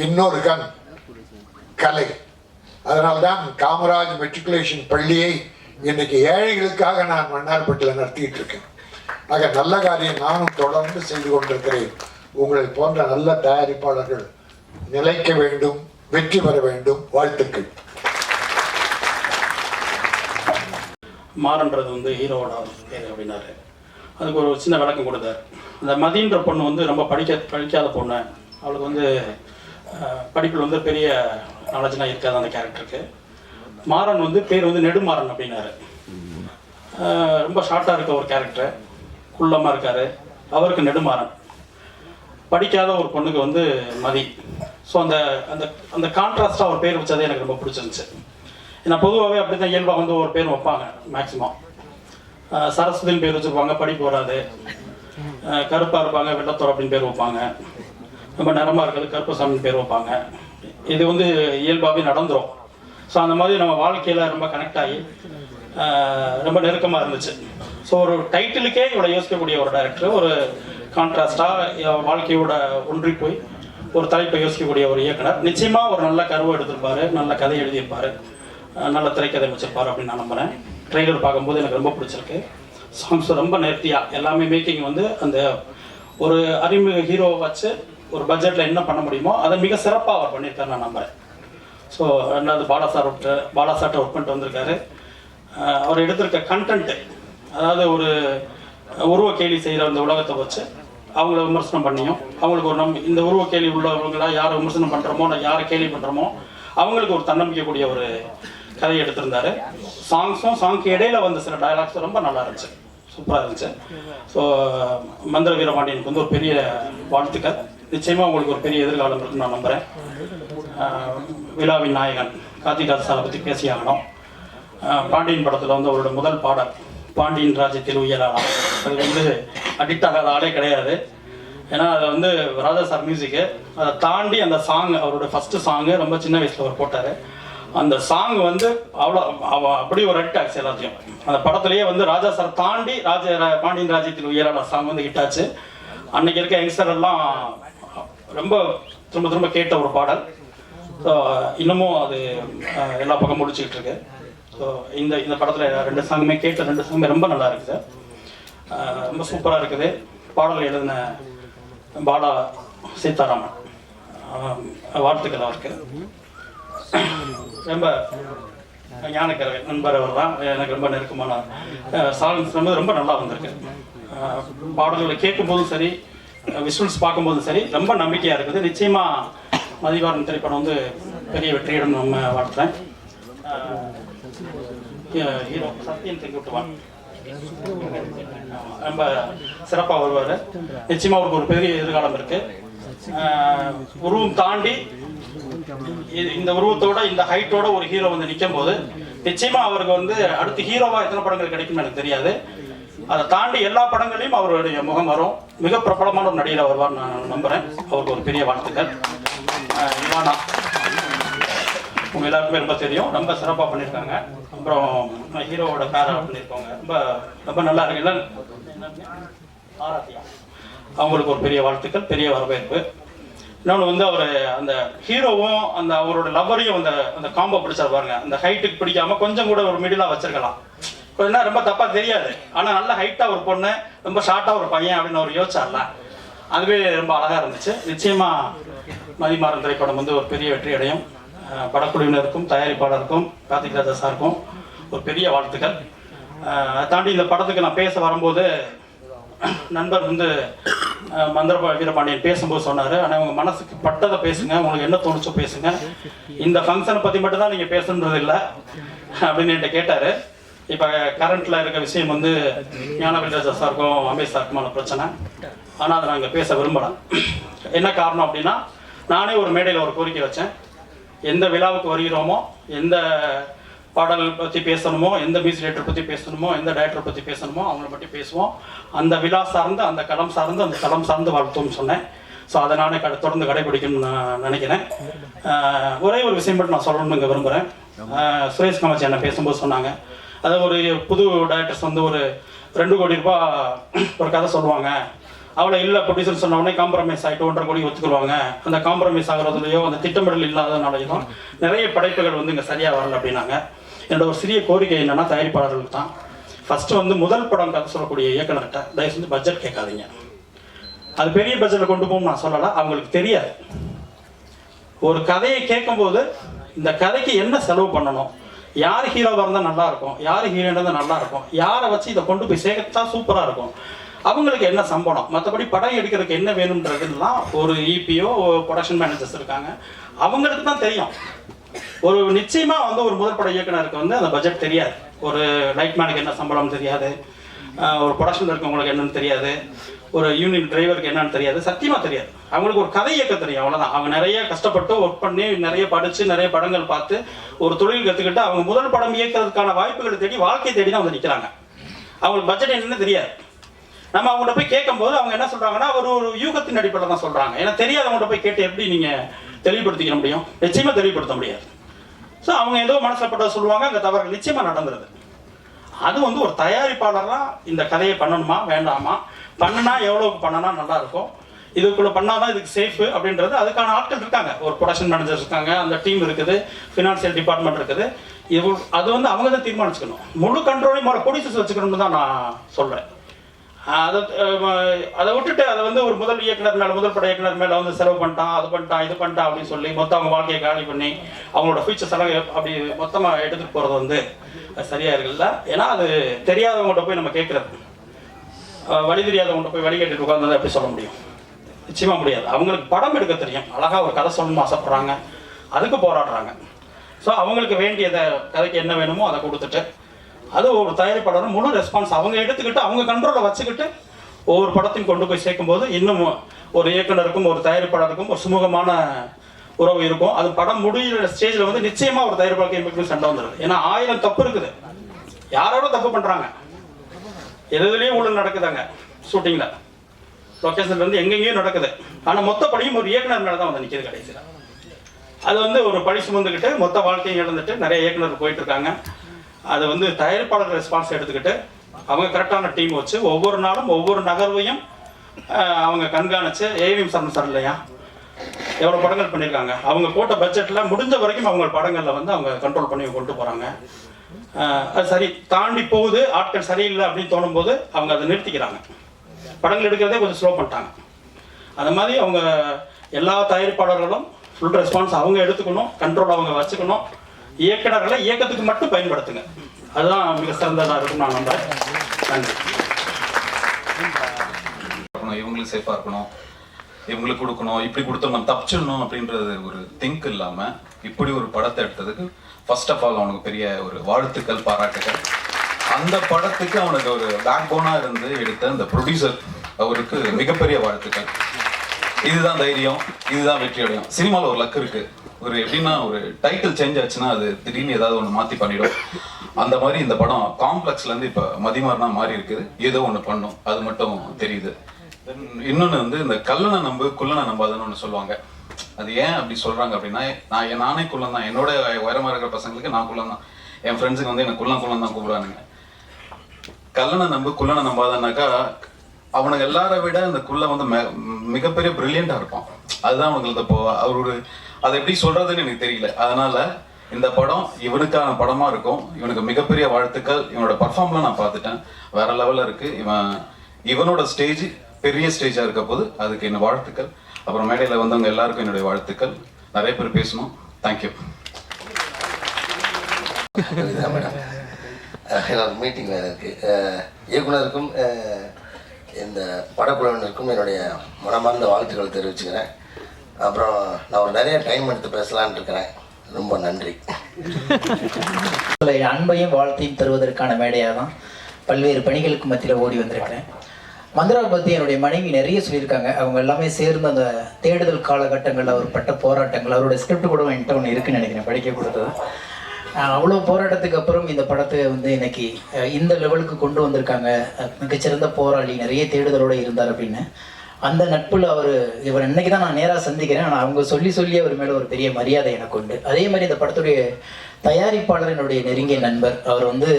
இன்னொரு கண் கலை. அதனால்தான் காமராஜ் மெட்ரிகுலேஷன் பள்ளியை இன்னைக்கு ஏழைகளுக்காக நான் மன்னார்பட்டியில் நடத்திட்டு இருக்கேன். ஆக நல்ல காரியம் நானும் தொடர்ந்து செய்து கொண்டிருக்கிறேன். உங்களை போன்ற நல்ல தயாரிப்பாளர்கள் நிலைக்க வேண்டும், வெற்றி பெற வேண்டும். வாழ்த்துக்கள். மாறன்றது வந்து ஹீரோவோட பேர் அப்படின்னாரு. அதுக்கு ஒரு சின்ன விளக்கம் கொடுத்தார். அந்த மதின்ற பொண்ணு வந்து ரொம்ப படிக்காத பொண்ணு. அவளுக்கு வந்து படிப்பில் வந்து பெரிய நாலேஜ்லாம் இருக்காது அந்த கேரக்டருக்கு. மாறன் வந்து பேர் வந்து நெடுமாறன் அப்படின்னாரு. ரொம்ப ஷார்ட்டாக இருக்க ஒரு கேரக்டர், குள்ளமாக இருக்கார், அவருக்கு நெடுமாறன். படிக்காத ஒரு பொண்ணுக்கு வந்து மதி. ஸோ அந்த அந்த அந்த கான்ட்ராஸ்டாக ஒரு பேர் வச்சதே எனக்கு ரொம்ப பிடிச்சிருந்துச்சு. ஏன்னா பொதுவாகவே அப்படி தான் இயல்பாக வந்து ஒரு பேர் வைப்பாங்க. மேக்ஸிமம் சரஸ்வதின்னு பேர் வச்சுருப்பாங்க, படிப்பு வராது. கருப்பாக இருப்பாங்க, வெள்ளத்தோர் அப்படின்னு பேர் வைப்பாங்க. ரொம்ப நிறமாக இருக்கிறது கருப்பசாமின்னு பேர் வைப்பாங்க. இது வந்து இயல்பாகவே நடந்துடும். ஸோ அந்த மாதிரி நம்ம வாழ்க்கையில் ரொம்ப கனெக்ட் ஆகி ரொம்ப நெருக்கமாக இருந்துச்சு. ஸோ ஒரு டைட்டிலுக்கே இவ்வளோ யோசிக்கக்கூடிய ஒரு டைரக்டர், ஒரு கான்ட்ராஸ்டாக வாழ்க்கையோட ஒன்றி போய் ஒரு தலைப்பை யோசிக்கக்கூடிய ஒரு இயக்குனர். நிச்சயமாக ஒரு நல்ல கருவை எடுத்திருப்பார், நல்ல கதை எழுதியிருப்பார், நல்ல திரைக்கதை வச்சிருப்பார் அப்படின்னு நான் நம்புகிறேன். ட்ரெய்லர் பார்க்கும்போது எனக்கு ரொம்ப பிடிச்சிருக்கு. சாங்ஸ் ரொம்ப நேர்த்தியாக எல்லாமே மேக்கிங் வந்து அந்த ஒரு அறிமுக ஹீரோவை வச்சு ஒரு பட்ஜெட்டில் என்ன பண்ண முடியுமோ அதை மிக சிறப்பாக அவர் பண்ணியிருக்காரு நான் நம்புகிறேன். ஸோ ரெண்டாவது பாலாசார்ட்ட ஒர்க் பண்ணிட்டு வந்திருக்காரு. அவர் எடுத்திருக்க கண்டென்ட்டு, அதாவது ஒரு உருவ கேலி செய்கிற அந்த உலகத்தை வச்சு அவங்கள விமர்சனம் பண்ணியும், அவங்களுக்கு ஒரு இந்த உருவ கேலி உள்ளவங்களாம் யாரை விமர்சனம் பண்ணுறோமோ, யாரை கேலி பண்ணுறோமோ அவங்களுக்கு ஒரு தன்னம்பிக்கை கூடிய ஒரு கதையை எடுத்திருந்தாரு. சாங்க்கு இடையில வந்து சில டயலாக்ஸ் ரொம்ப நல்லா இருந்துச்சு, சூப்பராக இருந்துச்சு. ஸோ மந்திர வீரபாண்டியனுக்கு வந்து ஒரு பெரிய வாழ்த்துக்கள். நிச்சயமாக உங்களுக்கு ஒரு பெரிய எதிர்காலம் இருக்குன்னு நான் நம்புகிறேன். விழாவின் நாயகன் கார்த்திகாஸ் சாரை பற்றி பேசியாகணும். பாண்டியன் படத்தில் வந்து அவரோட முதல் பாடல் பாண்டியன் ராஜ்யத்தில் உயரலாம், அது வந்து அடிக்ட் ஆகாத ஆளே கிடையாது. ஏன்னா அது வந்து ராஜா சார் மியூசிக்கு. அதை தாண்டி அந்த சாங், அவரோட ஃபஸ்ட்டு சாங்கு ரொம்ப சின்ன வயசில் அவர் போட்டார். அந்த சாங் வந்து அவ்வளோ அப்படி ஒரு ஹிட் ஆச்சு எல்லாத்தையும். அந்த படத்துலேயே வந்து ராஜா சார் தாண்டி பாண்டியன் ராஜ்யத்தில் உயரலாம் சாங் வந்து ஹிட் ஆச்சு. அன்னைக்கு இருக்க யங்ஸ்டர் எல்லாம் ரொம்ப திரும்ப கேட்ட ஒரு பாடல். ஸோ இன்னமும் அது எல்லா பக்கம் முடிச்சுக்கிட்டு இருக்கு. ஸோ இந்த படத்தில் ரெண்டு சாங்குமே ரொம்ப நல்லா இருக்குது, ரொம்ப சூப்பராக இருக்குது. பாடல் எழுதின பாலா சீதாராமன், வாழ்த்துக்கள் அவருக்கு. ரொம்ப ஞானக்கரவை நண்பர் அவர் தான், எனக்கு ரொம்ப நெருக்கமான சாங்ஸ் ரொம்ப நல்லா வந்திருக்கு. பாடல்களை கேட்கும்போதும் சரி, விஷுவல்ஸ் பார்க்கும்போதும் சரி ரொம்ப நம்பிக்கையாக இருக்குது. நிச்சயமாக மதிவாரன் திரைப்படம் வந்து பெரிய வெற்றியிடம் நம்ம வாழ்த்துறேன். ஹீரோ சத்யன் செங்குட்டுவான் ரொம்ப சிறப்பாக வருவார். நிச்சயமாக அவருக்கு ஒரு பெரிய எதிர்காலம் இருக்கு. உருவம் தாண்டி இந்த உருவத்தோட இந்த ஹைட்டோட ஒரு ஹீரோ வந்து நிற்கும் போது நிச்சயமா அவருக்கு வந்து அடுத்து ஹீரோவா எத்தனை படங்கள் கிடைக்கும்னு எனக்கு தெரியாது. அதை தாண்டி எல்லா படங்களையும் அவருடைய முகம் வரும். மிக பிரபலமான ஒரு நடிகர் வருவார் நான் நம்புறேன். அவருக்கு ஒரு பெரிய வாழ்த்துக்கள். இவானா உங்க எல்லாருக்குமே ரொம்ப தெரியும், ரொம்ப சிறப்பாக பண்ணியிருக்காங்க. அப்புறம் ஹீரோவோட பேரா பண்ணியிருக்காங்க, ரொம்ப நல்லா இருக்குல்ல. ஆராத்தியா அவங்களுக்கு ஒரு பெரிய வாழ்த்துக்கள், பெரிய வரவேற்பு. இன்னொன்று வந்து அவர் அந்த ஹீரோவும் அந்த அவரோட லவ்வரையும் அந்த காம்போ பிடிச்சாரு பாருங்க. அந்த ஹைட்டுக்கு பிடிக்காம கொஞ்சம் கூட ஒரு மிடிலாக வச்சிருக்கலாம். கொஞ்சம் ரொம்ப தப்பாக தெரியாது. ஆனால் நல்ல ஹைட்டாக ஒரு பொண்ணு, ரொம்ப ஷார்ட்டாக ஒரு பையன் அப்படின்னு அவர் யோசிச்சார்ல, அதுவே ரொம்ப அழகாக இருந்துச்சு. நிச்சயமாக மதிமாறன் திரைப்படம் வந்து ஒரு பெரிய வெற்றி அடையும். படக்குழுவினருக்கும் தயாரிப்பாளருக்கும் கார்த்திக் ராஜா சாருக்கும் ஒரு பெரிய வாழ்த்துக்கள். தாண்டி இந்த படத்துக்கு நான் பேச வரும்போது நண்பர் வந்து மந்திர வீரபாண்டியன் பேசும்போது சொன்னார், ஆனால் உங்கள் மனசுக்கு பட்டதை பேசுங்க, உங்களுக்கு என்ன தோணுச்சோ பேசுங்க, இந்த ஃபங்க்ஷனை பற்றி மட்டும் தான் நீங்கள் பேசணுன்றது இல்லை அப்படின்னு என்கிட்ட கேட்டார். இப்போ கரண்ட்டில் இருக்க விஷயம் வந்து ஞானவேல் ராஜா சாருக்கும் அமேஷ் சாருக்குமான பிரச்சனை. ஆனால் அதை நாங்கள் பேச விரும்பலாம். என்ன காரணம் அப்படின்னா, நானே ஒரு மேடையில் ஒரு கோரிக்கை வச்சேன். எந்த விழாவுக்கு வருகிறோமோ, எந்த பாடல் பற்றி பேசணுமோ, எந்த மியூசிக் டைரக்டர் பற்றி பேசணுமோ, எந்த டைரக்டர் பற்றி பேசணுமோ அவங்கள பற்றி பேசுவோம். அந்த விழா சார்ந்து, அந்த களம் சார்ந்து, அந்த களம் சார்ந்து வாழ்த்தோம்னு சொன்னேன். ஸோ அதை நானே தொடர்ந்து கடைபிடிக்கணும்னு நான் நினைக்கிறேன். ஒரே ஒரு விஷயம் மட்டும் நான் சொல்லணும்னு இங்கே விரும்புகிறேன். சுரேஷ் காமாட்சி என்ன பேசும்போது சொன்னாங்க, அது ஒரு புது டைரக்டர்ஸ் வந்து ஒரு 2 கோடி ரூபாய் ஒரு கதை சொல்லுவாங்க, அவ்வளோ இல்லை ப்ரொடியூசர் சொன்ன உடனே காம்ப்ரமைஸ் ஆகிட்டு 1.5 கோடி ஒத்துக்குருவாங்க. அந்த காம்ப்ரமைஸ் ஆகிறதுலையோ அந்த திட்டமிடல் இல்லாதனாலையும் நிறைய படைப்புகள் வந்து இங்கே சரியாக வரல அப்படின்னாங்க. என்னோட ஒரு சிறிய கோரிக்கை என்னென்னா, தயாரிப்பாளர்களுக்கு தான் ஃபஸ்ட்டு வந்து முதல் படம் கதை சொல்லக்கூடிய இயக்குனர்கிட்ட தயவு செஞ்சு பட்ஜெட் கேட்காதீங்க. அது பெரிய பட்ஜெட்டில் கொண்டு போகும் நான் சொல்லலை, அவங்களுக்கு தெரியாது. ஒரு கதையை கேட்கும்போது இந்த கதைக்கு என்ன செலவு பண்ணணும், யார் ஹீரோவாக இருந்தால் நல்லாயிருக்கும், யார் ஹீரோயின் இருந்தால் நல்லாயிருக்கும், யாரை வச்சு இதை கொண்டு போய் சேர்த்தா சூப்பராக இருக்கும், அவங்களுக்கு என்ன சம்பளம், மற்றபடி படம் எடுக்கிறதுக்கு என்ன வேணுன்றதுலாம் ஒரு இபிஓ ப்ரொடக்ஷன் மேனேஜர்ஸ் இருக்காங்க, அவங்களுக்கு தான் தெரியும். ஒரு நிச்சயமாக வந்து ஒரு முதல் பட இயக்குனருக்கு வந்து அந்த பட்ஜெட் தெரியாது. ஒரு லைட் மேனுக்கு என்ன சம்பளம் தெரியாது, ஒரு ப்ரொடக்ஷனில் இருக்கவங்களுக்கு என்னன்னு தெரியாது, ஒரு யூனிட் டிரைவருக்கு என்னன்னு தெரியாது, சத்தியமாக தெரியாது. அவங்களுக்கு ஒரு கதை இயக்க தெரியும், அவ்வளோதான். அவங்க நிறைய கஷ்டப்பட்டு ஒர்க் பண்ணி நிறைய படித்து நிறைய படங்கள் பார்த்து ஒரு தொழில் கற்றுக்கிட்டு அவங்க முதல் படம் இயக்கிறதுக்கான வாய்ப்புகளை தேடி வாழ்க்கை தேடி தான் வந்து நிற்கிறாங்க. அவங்களுக்கு பட்ஜெட் என்னன்னு தெரியாது. நம்ம அவங்கள்ட்ட போய் கேட்கும்போது அவங்க என்ன சொல்கிறாங்கன்னா, ஒரு யூகத்தின் அடிப்படையில் தான் சொல்கிறாங்க. ஏன்னா தெரியாதவங்கள்ட்ட போய் கேட்டு எப்படி நீங்கள் தெளிவுபடுத்திக்க முடியும்? நிச்சயமாக தெளிவுபடுத்த முடியாது. ஸோ அவங்க ஏதோ மனசில் பட்ட சொல்லுவாங்க, அங்கே தவறு நிச்சயமாக நடந்துருது. அது வந்து ஒரு தயாரிப்பாளராக இந்த கதையை பண்ணணுமா வேண்டாமா, பண்ணுனா எவ்வளோக்கு பண்ணனா நல்லாயிருக்கும், இதுக்குள்ளே பண்ணாதான் இதுக்கு சேஃபு அப்படின்றது அதுக்கான ஆட்கள் இருக்காங்க. ஒரு ப்ரொடக்ஷன் மேனேஜர் இருக்காங்க, அந்த டீம் இருக்குது, ஃபினான்சியல் டிபார்ட்மெண்ட் இருக்குது. அது வந்து அவங்க தான் தீர்மானிச்சுக்கணும். முழு கண்ட்ரோலையும் ப்ரொடியூசர்ஸ் வச்சுக்கணும்னு தான் நான் சொல்கிறேன். அதை விட்டுட்டு அதை வந்து ஒரு முதல் இயக்குனர் மேலே, முதல் பட இயக்குனர் மேலே வந்து செலவு பண்ணிட்டான், அது பண்ணிட்டான், இது பண்ணிட்டான் அப்படின்னு சொல்லி மொத்தம் அவங்க வாழ்க்கையை காலி பண்ணி அவங்களோட ஃபியூச்சர்ஸ் எல்லாம் அப்படி மொத்தமாக எடுத்துகிட்டு போகிறது வந்து சரியாக இருக்குல்ல. ஏன்னா அது தெரியாதவங்கள்ட்ட போய் நம்ம கேட்குறது, வழி தெரியாதவங்கள்ட்ட போய் வழி கேட்டுட்டு உட்காந்து எப்படி சொல்ல முடியும்? நிச்சயமாக முடியாது. அவங்களுக்கு படம் எடுக்க தெரியும், அழகாக ஒரு கதை சொல்லணும்னு ஆசைப்படுறாங்க, அதுக்கு போராடுறாங்க. ஸோ அவங்களுக்கு வேண்டியதை கதைக்கு என்ன வேணுமோ அதை கொடுத்துட்டு, அது ஒரு தயாரிப்பாளரும் முழு ரெஸ்பான்ஸ் அவங்க எடுத்துக்கிட்டு அவங்க கண்ட்ரோலை வச்சுக்கிட்டு ஒவ்வொரு படத்தையும் கொண்டு போய் சேர்க்கும்போது இன்னும் ஒரு இயக்குனருக்கும் ஒரு தயாரிப்பாளருக்கும் ஒரு சுமூகமான உறவு இருக்கும். அது படம் முடிகிற ஸ்டேஜில் வந்து நிச்சயமாக ஒரு தயாரிப்பாளருக்கு சண்டை வந்துடுது. ஏன்னா 1000 தப்பு இருக்குது, யாரோட தப்பு பண்ணுறாங்க, எதுலேயும் ஊழல் நடக்குதாங்க. ஷூட்டிங்கில் லொக்கேஷன்லேருந்து எங்கெங்கேயும் நடக்குது. ஆனால் மொத்த படியும் ஒரு இயக்குனர் மேலே தான் வந்து நிற்கிது கடைசியில். அது வந்து ஒரு பழி சுமந்துக்கிட்டு மொத்த வாழ்க்கையும் இழந்துட்டு நிறைய இயக்குனர் போயிட்டு இருக்காங்க. அது வந்து தயாரிப்பாளர் ரெஸ்பான்ஸ் எடுத்துக்கிட்டு அவங்க கரெக்டான டீம் வச்சு ஒவ்வொரு நாளும் ஒவ்வொரு நகர்வையும் அவங்க கண்காணித்து, ஏவிஎம் சரண் சார் இல்லையா எவ்வளோ படங்கள் பண்ணியிருக்காங்க, அவங்க போட்ட பட்ஜெட்டில் முடிஞ்ச வரைக்கும் அவங்க படங்களில் வந்து அவங்க கண்ட்ரோல் பண்ணி கொண்டு போகிறாங்க. அது சரி தாண்டி போகுது, ஆட்கள் சரியில்லை அப்படின்னு தோணும் போது அவங்க அதை நிறுத்திக்கிறாங்க. படங்கள் எடுக்கிறதே கொஞ்சம் ஸ்லோ பண்ணிட்டாங்க. அது மாதிரி அவங்க எல்லா தயாரிப்பாளர்களும் ஃபுல் ரெஸ்பான்ஸ் அவங்க எடுத்துக்கணும், கண்ட்ரோல் அவங்க வச்சுக்கணும். இயக்குனர்களை இயக்கத்துக்கு மட்டும் பயன்படுத்துங்க, அதுதான் மிக சிறந்ததாக இருக்கும் நான் நம்புறேன். நன்றி. இவங்களுக்கு சேஃபாக இருக்கணும், இவங்களுக்கு கொடுக்கணும், இப்படி கொடுத்தோம் நம்ம தப்பிச்சிடணும் அப்படின்றது ஒரு திங்க் இல்லாமல் இப்படி ஒரு படத்தை எடுத்ததுக்கு ஃபர்ஸ்ட் ஆஃப் ஆல் அவனுக்கு பெரிய ஒரு வாழ்த்துக்கள், பாராட்டுகள். அந்த படத்துக்கு அவனுக்கு ஒரு பேக் போனாக இருந்து எடுத்த அந்த ப்ரொடியூசர் அவருக்கு மிகப்பெரிய வாழ்த்துக்கள். இதுதான் தைரியம், இதுதான் வெற்றி அடையும். சினிமாவில் ஒரு லக் இருக்கு. ஒரு எப்படின்னா ஒரு டைட்டில் சேஞ்ச் ஆச்சுன்னா அது திடீர்னு ஏதாவது ஒன்று மாற்றி பண்ணிடும். அந்த மாதிரி இந்த படம் காம்ப்ளெக்ஸ்லேருந்து இப்போ மதிமாறனா மாறி இருக்குது, ஏதோ ஒன்று பண்ணும், அது மட்டும் தெரியுது. இன்னொன்று வந்து இந்த கல்லனை நம்பு குள்ளனை நம்பாதுன்னு ஒன்று சொல்லுவாங்க. அது ஏன் அப்படி சொல்கிறாங்க அப்படின்னா, நானே குள்ளன் தான், என்னோட உயரமாக இருக்கிற பசங்களுக்கு நான் குள்ளன் தான், என் ஃப்ரெண்ட்ஸுக்கு வந்து எனக்கு குள்ளன் தான் கூப்பிடுவானுங்க. கல்லனை நம்பு குள்ளனை நம்பாதனாக்கா அவனுக்கு எல்லாரை விட இந்த குள்ள வந்து மிகப்பெரிய பிரில்லியண்டாக இருப்பான். அதுதான் அவனுக்கு இப்போ அவரு அதை எப்படி சொல்றதுன்னு எனக்கு தெரியல. அதனால இந்த படம் இவனுக்கான படமா இருக்கும். இவனுக்கு மிகப்பெரிய வாழ்த்துக்கள். இவனோட பர்ஃபார்ம்லாம் நான் பார்த்துட்டேன், வேற லெவலில் இருக்கு. இவனோட ஸ்டேஜ் பெரிய ஸ்டேஜா இருக்க போது அதுக்கு என்ன வாழ்த்துக்கள். அப்புறம் மேடையில் வந்தவங்க எல்லாருக்கும் என்னுடைய வாழ்த்துக்கள். நிறைய பேர் பேசணும். தேங்க்யூ. எல்லாருக்கும் மீட்டிங் வேறு இருக்குது. இயக்குனருக்கும் இந்த படக்குழுவினருக்கும் என்னுடைய மனமார்ந்த வாழ்த்துக்களை தெரிவிச்சுக்கிறேன். அப்புறம் நான் ஒரு நிறைய டைம் எடுத்து பேசலான்னு இருக்கிறேன். ரொம்ப நன்றி. அன்பையும் வாழ்த்தையும் தருவதற்கான மேடையாக தான் பல்வேறு பணிகளுக்கு மத்தியில் ஓடி வந்திருக்கிறேன். மந்திராவை பற்றி என்னுடைய மனைவி நிறைய சொல்லியிருக்காங்க. அவங்க எல்லாமே சேர்ந்து அந்த தேடுதல் காலகட்டங்களில் அவர் பட்ட போராட்டங்கள், அவருடைய ஸ்கிரிப்ட் கூட என்கிட்ட ஒன்று இருக்குன்னு நினைக்கிறேன், படிக்க கொடுத்தது. அவ்வளோ போராட்டத்துக்கு அப்புறம் இந்த படத்தை வந்து இன்னைக்கு இந்த லெவலுக்கு கொண்டு வந்திருக்காங்க. மிகச்சிறந்த போராளி, நிறைய தேடுதலோடு இருந்தார் அப்படின்னு. அந்த நட்பில் இவர் இன்னைக்கு தான் நான் நேராக சந்திக்கிறேன். ஆனால் அவங்க சொல்லி அவர் மேலே ஒரு பெரிய மரியாதை எனக்கு உண்டு. அதே மாதிரி இந்த படத்துடைய தயாரிப்பாளர் என்னுடைய நெருங்கிய நண்பர். அவர் வந்து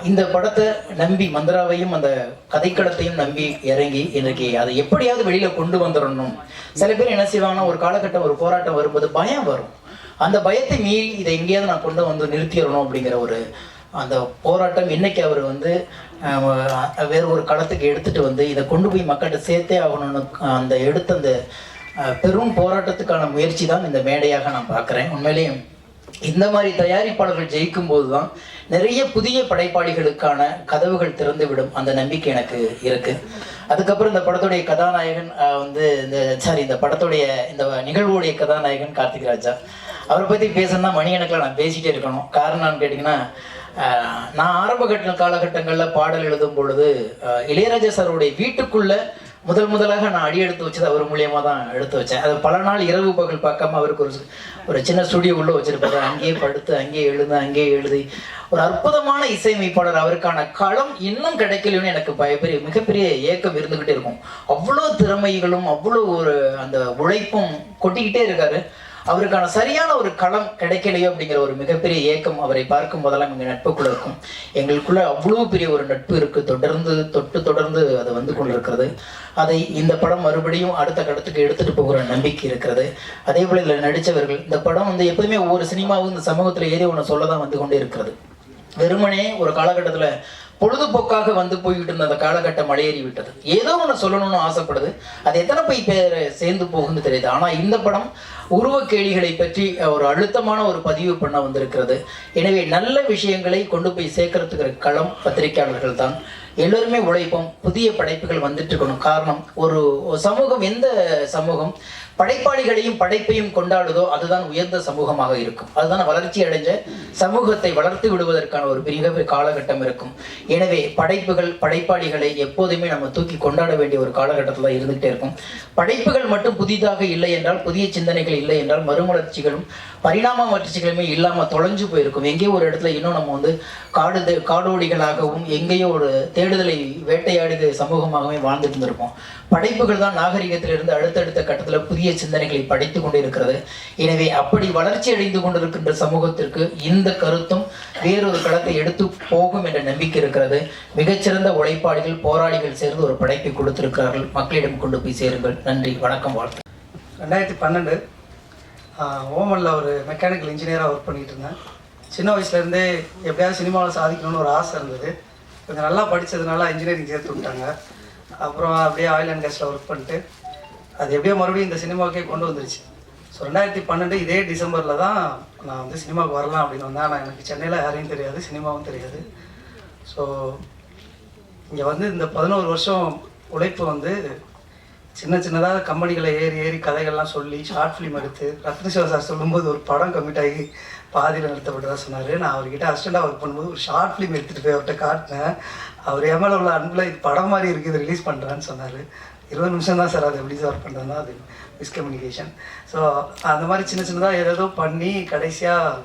இந்த படத்தை நம்பி மந்திராவையும் அந்த கதைக்களத்தையும் நம்பி இறங்கி இன்றைக்கி அதை எப்படியாவது வெளியில் கொண்டு வந்துடணும். சில பேர் என்ன செய்வாங்கன்னா, ஒரு காலகட்டம் ஒரு போராட்டம் வரும்போது பயம் வரும். அந்த பயத்தை மீறி இதை எங்கேயாவது நான் கொண்டு வந்து நிறுத்திடணும் அப்படிங்கிற ஒரு அந்த போராட்டம் இன்னைக்கு அவர் வந்து வேறு ஒரு களத்துக்கு எடுத்துகிட்டு வந்து இதை கொண்டு போய் மக்கள்கிட்ட சேர்த்தே ஆகணும்னு அந்த எடுத்த அந்த பெரும் போராட்டத்துக்கான முயற்சி தான் இந்த மேடையாக நான் பார்க்குறேன். உண்மையிலேயே இந்த மாதிரி தயாரிப்பாளர்கள் ஜெயிக்கும் போது தான் நிறைய புதிய படைப்பாளிகளுக்கான கதவுகள் திறந்துவிடும் அந்த நம்பிக்கை எனக்கு இருக்குது. அதுக்கப்புறம் இந்த படத்துடைய கதாநாயகன் இந்த படத்துடைய இந்த நிகழ்வுடைய கதாநாயகன் கார்த்திக் ராஜா. அவரை பற்றி பேசணும்னா மணிக்கணக்கில் நான் பேசிகிட்டே இருக்கணும். காரணம்னு கேட்டிங்கன்னா, நான் ஆரம்ப காலகட்டங்களில் பாடல் எழுதும் பொழுது இளையராஜா சாருடைய வீட்டுக்குள்ளே முதலாக நான் அடி எடுத்து வச்சது அவர் மூலியமாக தான் எடுத்து வச்சேன். அது பல நாள் இரவு பகல் பார்க்காம அவருக்கு ஒரு சின்ன ஸ்டுடியோ உள்ளே வச்சுருப்பாரு. அங்கேயே படுத்து அங்கேயே எழுதி ஒரு அற்புதமான இசையமைப்பாளர். அவருக்கான களம் இன்னும் கிடைக்கலன்னு எனக்கு மிகப்பெரிய ஏக்கம் இருந்துக்கிட்டே இருக்கும். அவ்வளோ திறமைகளும் அவ்வளோ ஒரு அந்த உழைப்பும் கொட்டிக்கிட்டே இருக்காரு. அவருக்கான சரியான ஒரு களம் கிடைக்கலையோ அப்படிங்கிற ஒரு மிகப்பெரிய ஏக்கம் அவரை பார்க்கும் போதெல்லாம் எங்கள் நட்புக்குள்ள இருக்கும். எங்களுக்குள்ள அவ்வளோ பெரிய ஒரு நட்பு இருக்குது. தொடர்ந்து அது வந்து கொண்டிருக்கிறது. அதை இந்த படம் மறுபடியும் அடுத்த கடத்துக்கு எடுத்துகிட்டு போகிற நம்பிக்கை இருக்கிறது. அதே போல் இதில் நடித்தவர்கள், இந்த படம் வந்து எப்போதுமே ஒவ்வொரு சினிமாவும் இந்த சமூகத்தில் ஏறி ஒன்று சொல்ல தான் வந்து கொண்டே இருக்கிறது. வெறுமனே ஒரு காலகட்டத்தில் பொழுதுபோக்காக வந்து போய்கிட்டு இருந்த அந்த காலகட்டம் மலையேறி விட்டது. ஏதோ ஒன்று சொல்லணும்னு ஆசைப்படுது. அது எத்தனை பேர் சேர்ந்து போகுன்னு தெரியுது. ஆனால் இந்த படம் உருவக்கேளிகளை பற்றி ஒரு அழுத்தமான ஒரு பதிவு பண்ண வந்திருக்கிறது. எனவே நல்ல விஷயங்களை கொண்டு போய் சேர்க்கறதுக்கு களம் பத்திரிகையாளர்கள் தான். எல்லோருமே உழைப்போம். புதிய படைப்புகள் வந்துட்டு இருக்கணும். காரணம், ஒரு சமூகம் எந்த சமூகம் படைப்பாளிகளையும் படைப்பையும் கொண்டாடுதோ அதுதான் உயர்ந்த சமூகமாக இருக்கும். அதுதான் வளர்ச்சி அடைஞ்ச சமூகத்தை வளர்த்து விடுவதற்கான ஒரு பெரிய காலகட்டம் இருக்கும். எனவே படைப்பாளிகளை எப்போதுமே நம்ம தூக்கி கொண்டாட வேண்டிய ஒரு காலகட்டத்தில் தான் இருந்துகிட்டே இருக்கும். படைப்புகள் மட்டும் புதிதாக இல்லை என்றால், புதிய சிந்தனைகள் இல்லை என்றால், மறுமலர்ச்சிகளும் பரிணாம வளர்ச்சிகளுமே இல்லாமல் தொலைஞ்சு போயிருக்கும். எங்கேயோ ஒரு இடத்துல இன்னும் நம்ம வந்து காடோடிகளாகவும் எங்கேயோ ஒரு தேடுதலை வேட்டையாடுகிற சமூகமாகவே வாழ்ந்துட்டு இருந்திருப்போம். படைப்புகள் தான் நாகரிகத்திலிருந்து அடுத்தடுத்த கட்டத்தில் புதிய சிந்தனைகளை படைத்து கொண்டு இருக்கிறது. எனவே அப்படி வளர்ச்சி அடைந்து கொண்டிருக்கின்ற சமூகத்திற்கு இந்த கருத்தும் வேறொரு களத்தை எடுத்து போகும் என்ற நம்பிக்கை இருக்கிறது. மிகச்சிறந்த உழைப்பாளிகள், போராளிகள் சேர்ந்து ஒரு படைப்பை கொடுத்திருக்கிறார்கள். மக்களிடம் கொண்டு போய் சேருங்கள். நன்றி, வணக்கம், வாழ்த்து. 2012 ஓமனில் ஒரு மெக்கானிக்கல் இன்ஜினியராக ஒர்க் பண்ணிகிட்டு இருந்தேன். சின்ன வயசுலேருந்தே எப்படியாவது சினிமாவில் சாதிக்கணும்னு ஒரு ஆசை இருந்தது. கொஞ்சம் நல்லா படித்ததுனால இன்ஜினியரிங் சேர்த்து விட்டாங்க. அப்புறம் அப்படியே ஆயில் அண்ட் கேஸில் ஒர்க் பண்ணிட்டு அது எப்படியோ மறுபடியும் இந்த சினிமாவுக்கே கொண்டு வந்துருச்சு. ஸோ 2012 இதே டிசம்பரில் தான் நான் வந்து சினிமாவுக்கு வரலாம் அப்படின்னு வந்தேன். ஆனால் எனக்கு சென்னையில் யாரையும் தெரியாது, சினிமாவும் தெரியாது. ஸோ இங்கே வந்து இந்த 11 வருஷம் உழைப்பு வந்து சின்னதாக கம்பெனிகளை ஏறி கதைகள்லாம் சொல்லி ஷார்ட் ஃபிலிம் எடுத்து ரத்னசிவா சார் சொல்லும்போது ஒரு படம் கமிட் ஆகி பாதியில் நிறுத்தப்பட்டதாக சொன்னார். நான் அவர்கிட்ட அசிஸ்டண்டாக ஒர்க் பண்ணும்போது ஒரு ஷார்ட் ஃபிலிம் எடுத்துகிட்டு போய் அவர்கிட்ட காட்டினேன். அவர் எம்எல்ஏ உள்ள அன்பில் இது படம் மாதிரி இருக்குது, ரிலீஸ் பண்ணுறான்னு சொன்னார். 20 நிமிஷம் தான் சார் அதை ரிலீஸ் ஒர்க் பண்ணுறதுனா அது மிஸ்கம்யூனிகேஷன். ஸோ அந்த மாதிரி சின்னதாக ஏதோ பண்ணி கடைசியாக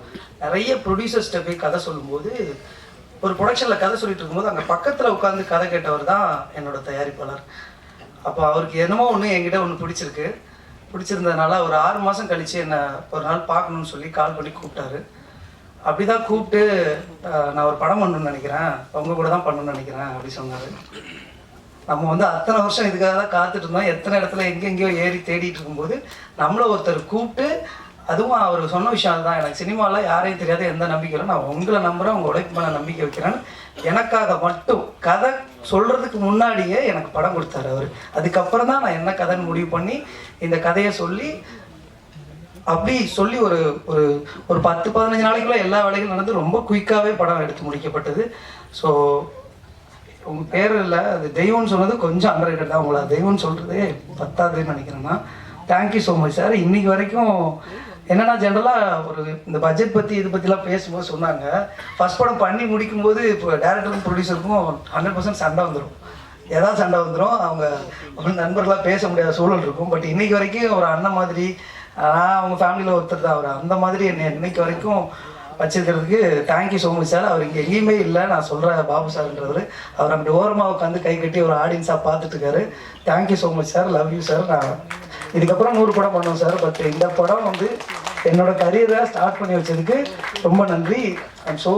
நிறைய ப்ரொடியூசர்ஸ்கிட்ட போய் கதை சொல்லும்போது, ஒரு ப்ரொடக்ஷனில் கதை சொல்லிட்டு இருக்கும்போது அங்கே பக்கத்தில் உட்காந்து கதை கேட்டவர் தான் என்னோடய தயாரிப்பாளர். அப்போ அவருக்கு என்னமோ ஒன்று என்கிட்ட பிடிச்சிருந்ததுனால ஒரு 6 மாதம் கழித்து என்னை ஒரு நாள் பார்க்கணுன்னு சொல்லி கால் பண்ணி கூப்பிட்டாரு. அப்படி தான் கூப்பிட்டு நான் ஒரு படம் பண்ணணுன்னு நினைக்கிறேன், உங்கள் கூட தான் பண்ணணுன்னு நினைக்கிறேன் அப்படி சொன்னார். நம்ம வந்து அத்தனை வருஷம் இதுக்காக தான் காத்துட்டு இருந்தோம். எத்தனை இடத்துல எங்கெங்கேயோ ஏறி தேடிட்டு இருக்கும்போது நம்மளை ஒருத்தர் கூப்பிட்டு, அதுவும் அவர் சொன்ன விஷயம் அதுதான், எனக்கு சினிமாவில் யாரையும் தெரியாது, எந்த நம்பிக்கையிலும் நான் உங்களை நம்புகிறேன், உங்கள் உழைப்பு மேலே நம்பிக்கை வைக்கிறேன்னு எனக்காக மட்டும் கதை சொல்கிறதுக்கு முன்னாடியே எனக்கு படம் கொடுத்தாரு அவர். அதுக்கப்புறம் தான் நான் என்ன கதைன்னு முடிவு பண்ணி இந்த கதையை சொல்லி அப்படி சொல்லி ஒரு ஒரு ஒரு 10-15 நாளைக்குள்ள எல்லா வேலைகளும் நடந்து ரொம்ப குயிக்காகவே படம் எடுத்து முடிக்கப்பட்டது. ஸோ உங்கள் பேர் இல்லை, அது தெய்வம்னு சொன்னது கொஞ்சம் அண்டர்ரேட்டட் தான். உங்களை தெய்வம்னு சொல்கிறதே பத்தாதுன்னு நினைக்கிறேன்னா தேங்க்யூ ஸோ மச் சார். இன்றைக்கி வரைக்கும் என்னென்னா ஜென்ரலாக ஒரு இந்த பட்ஜெட் பற்றி இது பற்றிலாம் பேசும்போது சொன்னாங்க, ஃபஸ்ட் படம் பண்ணி முடிக்கும்போது இப்போ டேரக்டருக்கும் ப்ரொடியூசருக்கும் 100% சண்டை வந்துடும். ஏதாவது சண்டை வந்துடும், அவங்க நண்பர்களாக பேச முடியாத சூழல் இருக்கும். பட் இன்றைக்கி வரைக்கும் ஒரு அண்ணன் மாதிரி, நான் அவங்க ஃபேமிலியில் ஒருத்தர் தான் அவர், அந்த மாதிரி என்னை இன்னைக்கு வரைக்கும் வச்சிருக்கிறதுக்கு தேங்க்யூ ஸோ மச் சார். அவர் இங்கே எங்கேயுமே இல்லை, நான் சொல்கிறேன் பாபு சார்ன்றவர். அவர் அங்கிட்ட ஓரமாக உட்காந்து கை கட்டி ஒரு ஆடியன்ஸாக பார்த்துட்டு இருக்காரு. Thank you so much sir, love you sir. நான் இதுக்கப்புறம் 100 படம் பண்ணுவோம் சார். பட் இந்த படம் வந்து என்னோட கரியரை ஸ்டார்ட் பண்ணி வச்சதுக்கு ரொம்ப நன்றி. ஐம் ஸோ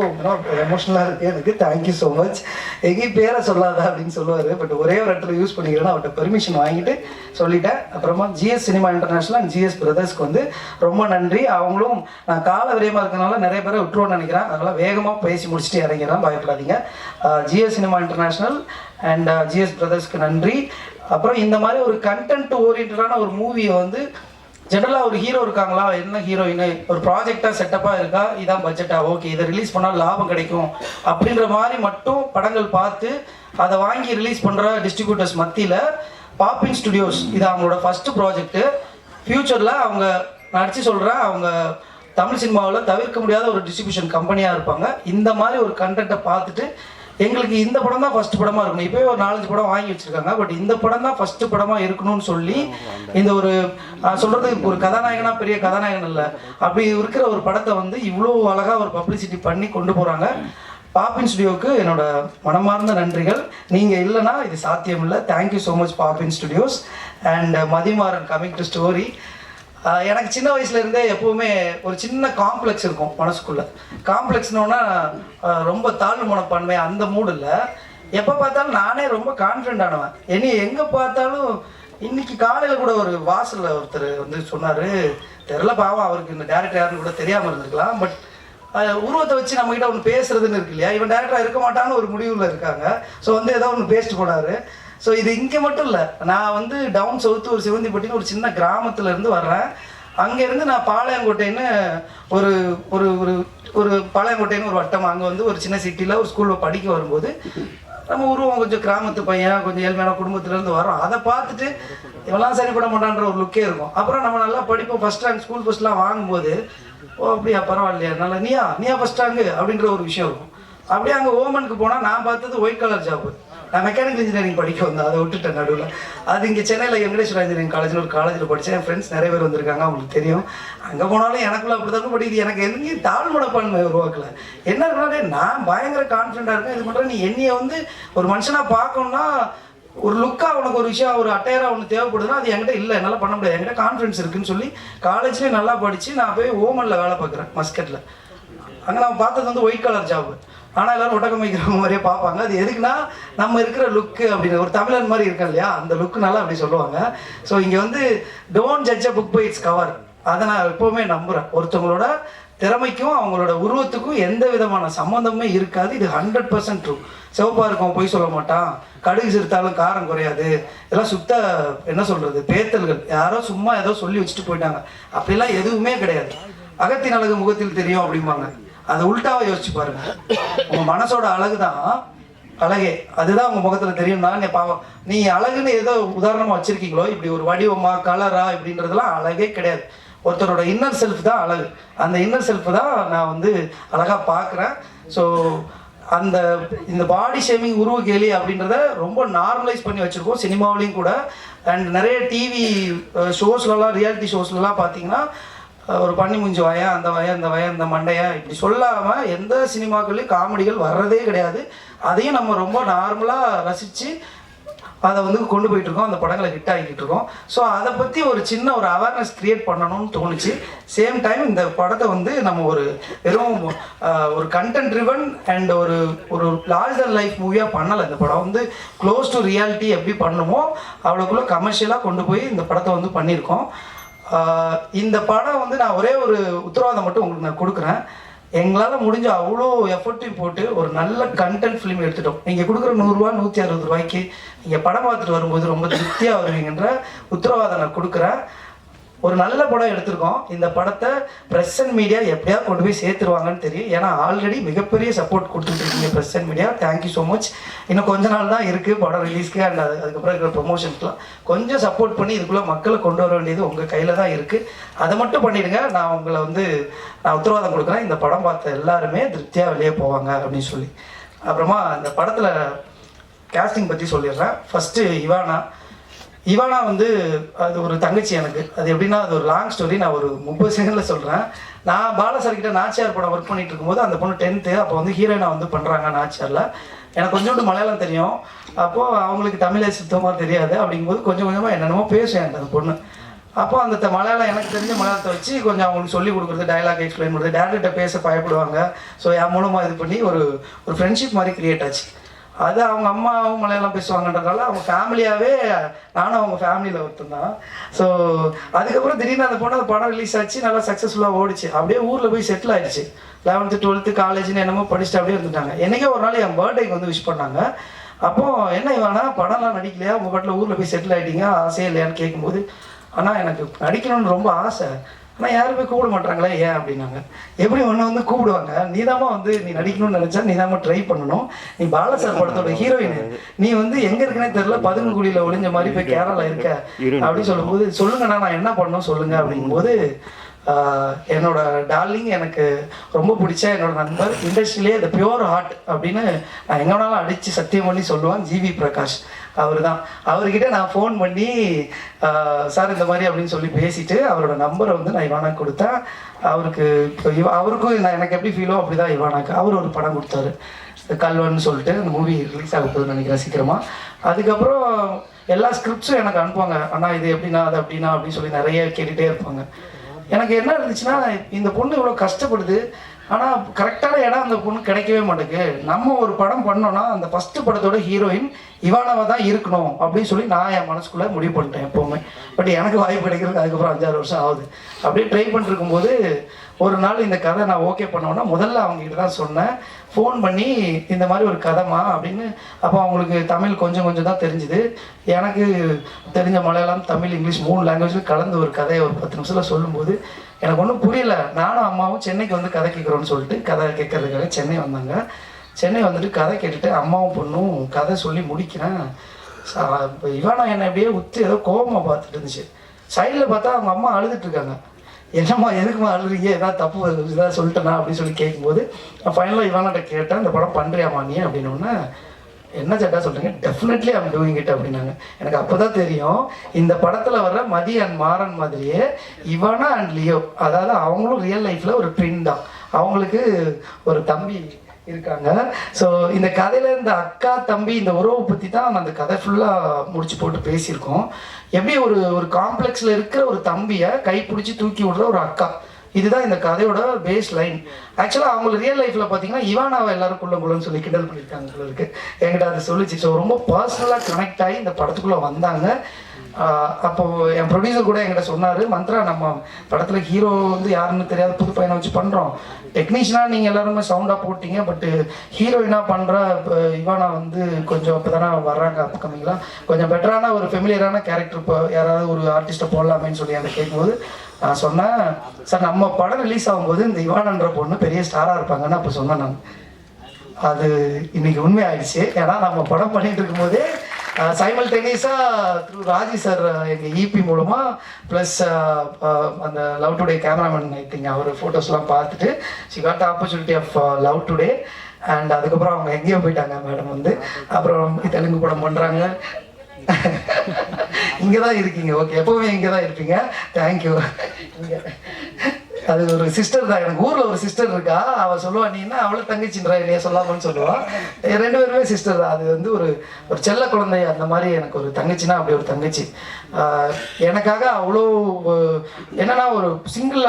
எமோஷ்னலாக இருக்குது எனக்கு. Thank you so much. எங்கேயும் பேரை சொல்லாத அப்படின்னு சொல்லுவார், பட் ஒரே ஒரு இடத்துல யூஸ் பண்ணிக்கிறேன்னா அவர்கிட்ட பெர்மிஷன் வாங்கிட்டு சொல்லிட்டேன். அப்புறமா GS cinema international and GS பிரதர்ஸ்க்கு வந்து ரொம்ப நன்றி. அவங்களும் நான் கால விரயமாக இருக்கிறனால நிறைய பேரை விட்டுருவோன்னு நினைக்கிறேன், அதனால் வேகமாக பேசி முடிச்சுட்டு இறங்கிறேன், பயப்படாதீங்க. GS cinema international and GS பிரதர்ஸ்க்கு நன்றி. அப்புறம் இந்த மாதிரி ஒரு கண்டென்ட் ஓரியன்டான ஒரு மூவியை வந்து ஜெனரலாக ஒரு ஹீரோ இருக்காங்களா, என்ன ஹீரோயின், ஒரு ப்ராஜெக்டாக செட்டப்பாக இருக்கா, இதான் பட்ஜெட்டா, ஓகே இதை ரிலீஸ் பண்ணால் லாபம் கிடைக்கும் அப்படின்ற மாதிரி மட்டும் படங்கள் பார்த்து அதை வாங்கி ரிலீஸ் பண்ணுற டிஸ்ட்ரிபியூட்டர்ஸ் மத்தியில் பாப்பின் ஸ்டுடியோஸ் இது அவங்களோட ஃபஸ்ட்டு ப்ராஜெக்ட்டு. ஃப்யூச்சரில் அவங்க நான் அடித்து சொல்கிறேன், அவங்க தமிழ் சினிமாவில் தவிர்க்க முடியாத ஒரு டிஸ்ட்ரிபியூஷன் கம்பெனியாக இருப்பாங்க. இந்த மாதிரி ஒரு கண்டென்ட்டை பார்த்துட்டு எங்களுக்கு இந்த படம் தான் ஃபஸ்ட்டு படமாக இருக்கணும், இப்போயே ஒரு 4-5 படம் வாங்கி வச்சுருக்காங்க, பட் இந்த படம் தான் ஃபஸ்ட்டு படமாக இருக்கணும்னு சொல்லி இந்த ஒரு சொல்கிறது ஒரு கதாநாயகனாக பெரிய கதாநாயகன் இல்லை, அப்படி இருக்கிற ஒரு படத்தை வந்து இவ்வளோ அழகாக ஒரு பப்ளிசிட்டி பண்ணி கொண்டு போகிறாங்க. பாப்பின் ஸ்டுடியோவுக்கு என்னோட மனமார்ந்த நன்றிகள். நீங்கள் இல்லைனா இது சாத்தியம் இல்லை. Thank you so much Poppin studios. And Mathimaran coming to story. எனக்கு சின்ன வயசுலேருந்தே எப்போவுமே ஒரு சின்ன காம்ப்ளெக்ஸ் இருக்கும் மனசுக்குள்ளே. காம்ப்ளெக்ஸ்னோன்னா ரொம்ப தாழ்வு மனப்பான்மை அந்த மூடில் எப்போ பார்த்தாலும் நானே ரொம்ப கான்ஃபிடென்ட் ஆனவன். எங்கே பார்த்தாலும் இன்னைக்கு காலையில் கூட ஒரு வாசலில் ஒருத்தர் வந்து சொன்னார், தெரில பாவம் அவருக்கு இந்த டேரக்டர் யாருன்னு கூட தெரியாமல் இருந்திருக்கலாம், பட் உருவத்தை வச்சு நம்மகிட்ட ஒன்று பேசுறதுன்னு இருக்கு இல்லையா, இவன் டேரக்டராக இருக்க மாட்டான்னு ஒரு முடிவில் இருக்காங்க. ஸோ வந்து ஏதோ ஒன்று பேசிட்டு போனார். ஸோ இது இங்கே மட்டும் இல்லை, நான் வந்து டவுன் சவுத்து ஒரு சிவந்திப்பட்டின்னு ஒரு சின்ன கிராமத்துலேருந்து வர்றேன். அங்கேருந்து நான் பாளையங்கோட்டைன்னு ஒரு ஒரு ஒரு ஒரு பாளையங்கோட்டைன்னு ஒரு வட்டம், அங்கே வந்து ஒரு சின்ன சிட்டியில் ஒரு ஸ்கூலில் படிக்க வரும்போது நம்ம உருவம் கொஞ்சம் கிராமத்து பையன், கொஞ்சம் ஏழ்மையான குடும்பத்துலேருந்து வரோம். அதை பார்த்துட்டு இவெல்லாம் சரிப்பட மாட்டான்ற ஒரு லுக்கே இருக்கும். அப்புறம் நம்ம நல்லா படிப்போம், ஃபஸ்ட் ரேங்க் ஸ்கூல் ஃபஸ்ட்லாம் வாங்கும்போது ஓ அப்படியா பரவாயில்லையா நல்லா நீயா ஃபஸ்ட் ரேங்கு அப்படின்ற ஒரு விஷயம் இருக்கும். அப்படியே அங்கே ஓமனுக்கு போனால் நான் பார்த்தது ஒயிட் கலர் ஜாப்பு. நான் மெக்கானிக்கல் இன்ஜினியரிங் படிக்க வந்தேன், அதை விட்டுட்டேன் நடுவில். அது இங்கே சென்னையில் வெங்கடேஸ்வரா இன்ஜினியரிங் காலேஜில் ஒரு காலேஜில் படித்தேன். என் ஃப்ரெண்ட்ஸ் நிறைய பேர் வந்திருக்காங்க, அவங்களுக்கு தெரியும். அங்கே போனாலும் எனக்குள்ள அப்படி தான் படிக்குது. எனக்கு எங்கேயும் தாழ்மனப்பான்மை உருவாக்கல. என்ன இருக்கனாலே நான் பயங்கர கான்ஃபிடென்ட்டாக இருக்கேன். இது பண்ணுறேன், நீ என்னையை வந்து ஒரு மனுஷனாக பார்க்கணுன்னா ஒரு லுக்காக உனக்கு ஒரு விஷயம் ஒரு அட்டையராக ஒன்று தேவைப்படுதுன்னா அது என்கிட்ட இல்லை, என்னால் பண்ண முடியாது, என்கிட்ட கான்ஃபிடன்ஸ் இருக்குன்னு சொல்லி காலேஜ்லேயே நல்லா படித்து நான் போய் ஓமனில் வேலை பார்க்குறேன், மஸ்கட்டில். அங்கே நான் பார்த்தது வந்து ஒயிட் கலர் ஜாப். ஆனால் எல்லோரும் ஒட்டக்கம் வைக்கிறவங்க மாதிரியே பார்ப்பாங்க. அது எதுக்குன்னா நம்ம இருக்கிற லுக்கு அப்படின்னு ஒரு தமிழன் மாதிரி இருக்கேன் இல்லையா, அந்த லுக்குனால அப்படி சொல்லுவாங்க. ஸோ இங்கே வந்து don't judge a book by its cover, அதை நான் எப்போவுமே நம்புகிறேன். ஒருத்தவங்களோட திறமைக்கும் அவங்களோட உருவத்துக்கும் எந்த விதமான சம்மந்தமே இருக்காது. இது 100% ட்ரூ. சிவப்பாக இருக்கும் போய் சொல்ல மாட்டான், கடுகு சிறுத்தாலும் காரம் குறையாது, இதெல்லாம் சுத்த என்ன சொல்கிறது பேத்தல்கள், யாரோ சும்மா ஏதோ சொல்லி வச்சுட்டு போயிட்டாங்க. அப்படிலாம் எதுவுமே கிடையாது. அகத்தின் அழகு முகத்தில் தெரியும் அப்படிம்பாங்க, அதை உள்டாவை யோசிச்சு பாருங்க. உங்க மனசோட அழகு தான் அழகே, அதுதான் உங்க முகத்துல தெரியும்னா பாவம் நீ அழகுன்னு ஏதோ உதாரணமா வச்சிருக்கீங்களோ, இப்படி ஒரு வடிவமா கலரா இப்படின்றதெல்லாம் அழகே கிடையாது. ஒருத்தரோட இன்னர் செல்ஃப் தான் அழகு. அந்த இன்னர் செல்ஃப் தான் நான் வந்து அழகா பார்க்குறேன். ஸோ அந்த இந்த பாடி ஷேமிங் உருவ கேலி அப்படின்றத ரொம்ப நார்மலைஸ் பண்ணி வச்சுருக்கோம் சினிமாவிலையும் கூட. அண்ட் நிறைய டிவி ஷோஸ்லலாம் ரியாலிட்டி ஷோஸ்லலாம் பார்த்தீங்கன்னா ஒரு பண்ணி முஞ்சி வயன் அந்த வயன் இந்த வயன் இந்த மண்டையன் இப்படி சொல்லாமல் எந்த சினிமாக்கள்லையும் காமெடிகள் வர்றதே கிடையாது. அதையும் நம்ம ரொம்ப நார்மலாக ரசித்து அதை வந்து கொண்டு போயிட்டுருக்கோம், அந்த படங்களை ஹிட் ஆகிக்கிட்டு இருக்கோம். ஸோ அதை பற்றி ஒரு சின்ன ஒரு அவேர்னஸ் க்ரியேட் பண்ணணும்னு தோணுச்சு. சேம் டைம் இந்த படத்தை வந்து நம்ம ஒரு வெறும் ஒரு கண்டென்ட் ட்ரிவன் அண்ட் ஒரு ஒரு லார்ஜ் தென் லைஃப் மூவியாக பண்ணலை. இந்த படம் வந்து க்ளோஸ் டு ரியாலிட்டி எப்படி பண்ணணுமோ அவ்வளோக்குள்ளே கமர்ஷியலாக கொண்டு போய் இந்த படத்தை வந்து பண்ணியிருக்கோம். இந்த படம் வந்து நான் ஒரே ஒரு உத்தரவாதம் மட்டும் உங்களுக்கு நான் கொடுக்குறேன். எங்களால் முடிஞ்ச அவ்வளோ எஃபர்ட்டையும் போட்டு ஒரு நல்ல கண்டென்ட் ஃபிலிம் எடுத்துட்டோம். நீங்கள் கொடுக்குற 100 ரூபா 160 ரூபாய்க்கு நீங்கள் படம் பார்த்துட்டு வரும்போது ரொம்ப திருப்தியாக வருவீங்கன்ற உத்தரவாதம் நான் கொடுக்குறேன். ஒரு நல்ல படம் எடுத்திருக்கோம். இந்த படத்தை ப்ரெஸ் அண்ட் மீடியா எப்படியாவது கொண்டு போய் சேர்த்துருவாங்கன்னு தெரியும். ஏன்னா ஆல்ரெடி மிகப்பெரிய சப்போர்ட் கொடுத்துட்ருக்கீங்க press and media. Thank you so much. இன்னும் கொஞ்ச நாள் தான் இருக்குது படம் ரிலீஸ்க்கு அண்ட் அதுக்கப்புறம் இருக்கிற ப்ரொமோஷன்ஸ்லாம் கொஞ்சம் சப்போர்ட் பண்ணி இதுக்குள்ளே மக்களை கொண்டு வர வேண்டியது உங்கள் கையில் தான் இருக்குது. அதை மட்டும் பண்ணிவிடுங்க. நான் உங்களை வந்து நான் உத்தரவாதம் கொடுக்குறேன், இந்த படம் பார்த்த எல்லாருமே திருப்தியாக வெளியே போவாங்க அப்படின்னு சொல்லி. அப்புறமா இந்த படத்தில் கேஸ்டிங் பற்றி சொல்லிடுறேன். ஃபஸ்ட்டு இவானா வந்து அது ஒரு தங்கச்சி எனக்கு. அது எப்படின்னா அது ஒரு லாங் ஸ்டோரி, நான் ஒரு 30 செகண்டில் சொல்கிறேன். நான் பாலசார்கிட்ட நாச்சியார் படம் ஒர்க் பண்ணிட்டு இருக்கும்போது அந்த பொண்ணு 10th, அப்போ வந்து ஹீரோயினாக வந்து பண்ணுறாங்க நாச்சியாரில். எனக்கு கொஞ்சோண்டு மலையாளம் தெரியும், அப்போது அவங்களுக்கு தமிழே சுத்தமாக தெரியாது. அப்படிங்கும்போது கொஞ்சம் கொஞ்சமாக என்னென்னமோ பேசுவேன் அந்த பொண்ணு. அப்போ அந்த மலையாளம் எனக்கு தெரிஞ்ச மலையாளத்தை வச்சு கொஞ்சம் அவங்களுக்கு சொல்லி கொடுக்குறது, டைலாக் எக்ஸ்பிளைன் பண்ணுறது, டேரக்டர்கிட்ட பேச பயப்படுவாங்க. ஸோ என் மூலமாக இது பண்ணி ஒரு ஃப்ரெண்ட்ஷிப் மாதிரி க்ரியேட் ஆச்சு. அது அவங்க அம்மாவும் மலையாளம் பேசுவாங்கன்றதால அவங்க ஃபேமிலியாகவே, நானும் அவங்க ஃபேமிலியில் ஒருத்தன் தான். ஸோ அதுக்கப்புறம் திடீர்னு அந்த பொண்ணு அந்த படம் ரிலீஸ் ஆச்சு, நல்லா சக்ஸஸ்ஃபுல்லாக ஓடிச்சு. அப்படியே ஊரில் போய் செட்டில் ஆகிடுச்சு. 11th 12th காலேஜ்னு என்னமோ படிச்சுட்டு அப்படியே இருந்துட்டாங்க. என்றைக்கே ஒரு நாள் என் பர்த்டேக்கு வந்து விஷ் பண்ணாங்க. அப்போது என்ன இவனா படம்லாம் நடிக்கலையா, உங்கள் பாட்டில் ஊரில் போய் செட்டில் ஆகிட்டீங்க, ஆசையே இல்லையான்னு கேட்கும்போது, ஆனால் எனக்கு நடிக்கணும்னு ரொம்ப ஆசை, ஆனால் யாருமே கூப்பிட மாட்டாங்களே, ஏன் அப்படின்னாங்க. எப்படி ஒன்று வந்து கூப்பிடுவாங்க, நீதாம்மா வந்து நீ நடிக்கணும்னு நினச்சா நீதாம்மா ட்ரை பண்ணணும், நீ பாலசார் படத்தோட ஹீரோயின், நீ வந்து எங்கே இருக்குன்னே தெரில, பதுங்குக்குடியில் ஒளிஞ்ச மாதிரி போய் கேரளா இருக்க அப்படின்னு சொல்லும்போது, சொல்லுங்கண்ணா நான் என்ன பண்ணணும் சொல்லுங்கள் அப்படிங்கும்போது, என்னோட டார்லிங், எனக்கு ரொம்ப பிடிச்ச என்னோட நண்பர், இண்டஸ்ட்ரியிலே த பியூர் ஹார்ட் அப்படின்னு நான் எங்கே வேணாலும் அடித்து சத்தியம் பண்ணி சொல்லுவான், ஜிவி பிரகாஷ். அவர் தான். அவர்கிட்ட நான் ஃபோன் பண்ணி சார் இந்த மாதிரி அப்படின்னு சொல்லி பேசிட்டு அவரோட நம்பரை வந்து நான் இவானாக்கு கொடுத்தேன். அவருக்கு அவருக்கும் நான் எனக்கு எப்படி ஃபீலோ அப்படி தான் இவானாக்கு. அவர் ஒரு படம் கொடுத்தாரு, கல்வன்னு சொல்லிட்டு. அந்த மூவி ரிலீஸ் ஆக போகுதுன்னு நினைக்கிறேன் சீக்கிரமாக. அதுக்கப்புறம் எல்லா ஸ்கிரிப்ட்ஸும் எனக்கு அனுப்புவாங்க, ஆனால் இது எப்படின்னா அது அப்படின்னா அப்படின்னு சொல்லி நிறைய கேட்டுகிட்டே இருப்பாங்க. எனக்கு என்ன இருந்துச்சுன்னா, இந்த பொண்ணு இவ்வளோ கஷ்டப்படுது, ஆனால் கரெக்டான இடம் அந்த பொண்ணு கிடைக்கவே மாட்டேங்குது. நம்ம ஒரு படம் பண்ணோன்னா அந்த ஃபஸ்ட்டு படத்தோட ஹீரோயின் இவானாவை தான் இருக்கணும் அப்படின்னு சொல்லி நான் என் மனசுக்குள்ளே முடிவு பண்ணிட்டேன் எப்போவுமே. பட் எனக்கு வாய்ப்பு கிடைக்கிறதுக்கு அதுக்கப்புறம் 5-6 வருஷம் ஆகுது. அப்படியே ட்ரை பண்ணிருக்கும்போது ஒரு நாள் இந்த கதை நான் ஓகே பண்ணோன்னா முதல்ல அவங்ககிட்ட தான் சொன்னேன், ஃபோன் பண்ணி இந்த மாதிரி ஒரு கதைமா அப்படின்னு. அப்போ அவங்களுக்கு தமிழ் கொஞ்சம் கொஞ்சம் தான் தெரிஞ்சுது. எனக்கு தெரிஞ்ச மலையாளம், தமிழ், இங்கிலீஷ் 3 லாங்குவேஜில் கலந்து ஒரு கதையை ஒரு 10 நிமிஷத்தில் சொல்லும்போது எனக்கு ஒன்றும் புரியல. நானும் அம்மாவும் சென்னைக்கு வந்து கதை கேட்குறோன்னு சொல்லிட்டு கதை கேட்கறதுக்காக சென்னை வந்தாங்க. சென்னை வந்துட்டு கதை கேட்டுட்டு அம்மாவும் பொண்ணும் கதை சொல்லி முடிக்கிறேன். இப்போ இவானா என்னை அப்படியே உத்து ஏதோ கோபமாக பார்த்துட்டு இருந்துச்சு. சைடில் பார்த்தா அவங்க அம்மா அழுதுட்டு இருக்காங்க. என்னம்மா எதுக்குமா அழுறீங்க, ஏதாவது தப்பு இதாக சொல்லிட்டேனா அப்படின்னு சொல்லி கேட்கும்போது நான் ஃபைனலாக இவானாட்ட கேட்டேன், இந்த படம் பண்ணுறியாமா நீ அப்படின்னோடனே, என்ன சட்டா சொல்கிறீங்க, டெஃபினெட்லி ஐம் டூயிங் இட் அப்படின்னாங்க. எனக்கு அப்போ தான் தெரியும் இந்த படத்தில் வர்ற மதி அண்ட் மாறன் மாதிரியே இவானா அண்ட் லியோ, அதாவது அவங்களும் ரியல் லைஃப்பில் ஒரு ட்வின் தான். அவங்களுக்கு ஒரு தம்பி இருக்காங்க. ஸோ இந்த கதையில் இந்த அக்கா தம்பி இந்த உறவை பற்றி தான் அந்த கதை ஃபுல்லாக முடிச்சு போட்டு பேசியிருக்கோம். எப்படி ஒரு காம்ப்ளெக்ஸில் இருக்கிற ஒரு தம்பியை கைப்பிடிச்சி தூக்கி விடுற ஒரு அக்கா, இதுதான் இந்த கதையோட பேஸ் லைன். ஆக்சுவலாக அவங்க ரியல் லைஃப்பில் பார்த்தீங்கன்னா இவானாவை எல்லாரும் குள்ளன்னு சொல்லி கிண்டல் பண்ணியிருக்காங்க போல இருக்கு. என்கிட்ட அதை சொல்லிச்சு. ஸோ ரொம்ப பர்சனலாக கனெக்ட் ஆகி இந்த படத்துக்குள்ளே வந்தாங்க. அப்போது என் ப்ரொடியூசர் கூட என்கிட்ட சொன்னார், மந்த்ரா நம்ம படத்தில் ஹீரோ வந்து யாருன்னு தெரியாத புது பையனை வச்சு பண்ணுறோம், டெக்னீஷியனாக நீங்கள் எல்லாருமே சவுண்டாக போட்டிங்க, பட்டு ஹீரோயினாக பண்ணுற இப்போ இவானா வந்து கொஞ்சம் இப்போ தானே வர்றாங்க அப்கமிங்லாம், கொஞ்சம் பெட்டரான ஒரு ஃபெமிலியரான கேரக்டர் இப்போ யாராவது ஒரு ஆர்டிஸ்ட்டை போடலாமேன்னு சொல்லி அதை கேட்கும்போது நான் சொன்னேன், சார் நம்ம படம் ரிலீஸ் ஆகும்போது இந்த இவானன்ற பொண்ணு பெரிய ஸ்டாராக இருப்பாங்கன்னு அப்போ சொன்னேன் நான். அது இன்னைக்கு உண்மையாயிடுச்சு. ஏன்னா நம்ம படம் பண்ணிட்டு இருக்கும்போதே சைமல்டேனியஸாக த்ரூ ராஜி சார் எங்கள் இபி மூலமாக ப்ளஸ் அந்த love today cameraman I think அவர் ஃபோட்டோஸ்லாம் பார்த்துட்டு she got the opportunity of love today. And அதுக்கப்புறம் அவங்க எங்கேயோ போயிட்டாங்க மேடம் வந்து. அப்புறம் தெலுங்கு படம் பண்ணுறாங்க. இங்கே தான் இருக்கீங்க, ஓகே, எப்போவுமே இங்கே தான் இருப்பீங்க, தேங்க்யூ. இங்கே அது ஒரு சிஸ்டர் தான், எனக்கு ஊரில் ஒரு சிஸ்டர் இருக்கா, அவள் சொல்லுவா நீ என்ன அவளை தங்கச்சின்றா என்னைய சொல்லாமன்னு சொல்லுவாள். 2 பேருமே சிஸ்டர் தான். அது வந்து ஒரு செல்ல குழந்தை அந்த மாதிரி எனக்கு ஒரு தங்கச்சின்னா அப்படி ஒரு தங்கச்சி. எனக்காக அவ்வளோ என்னன்னா ஒரு சிங்கிள்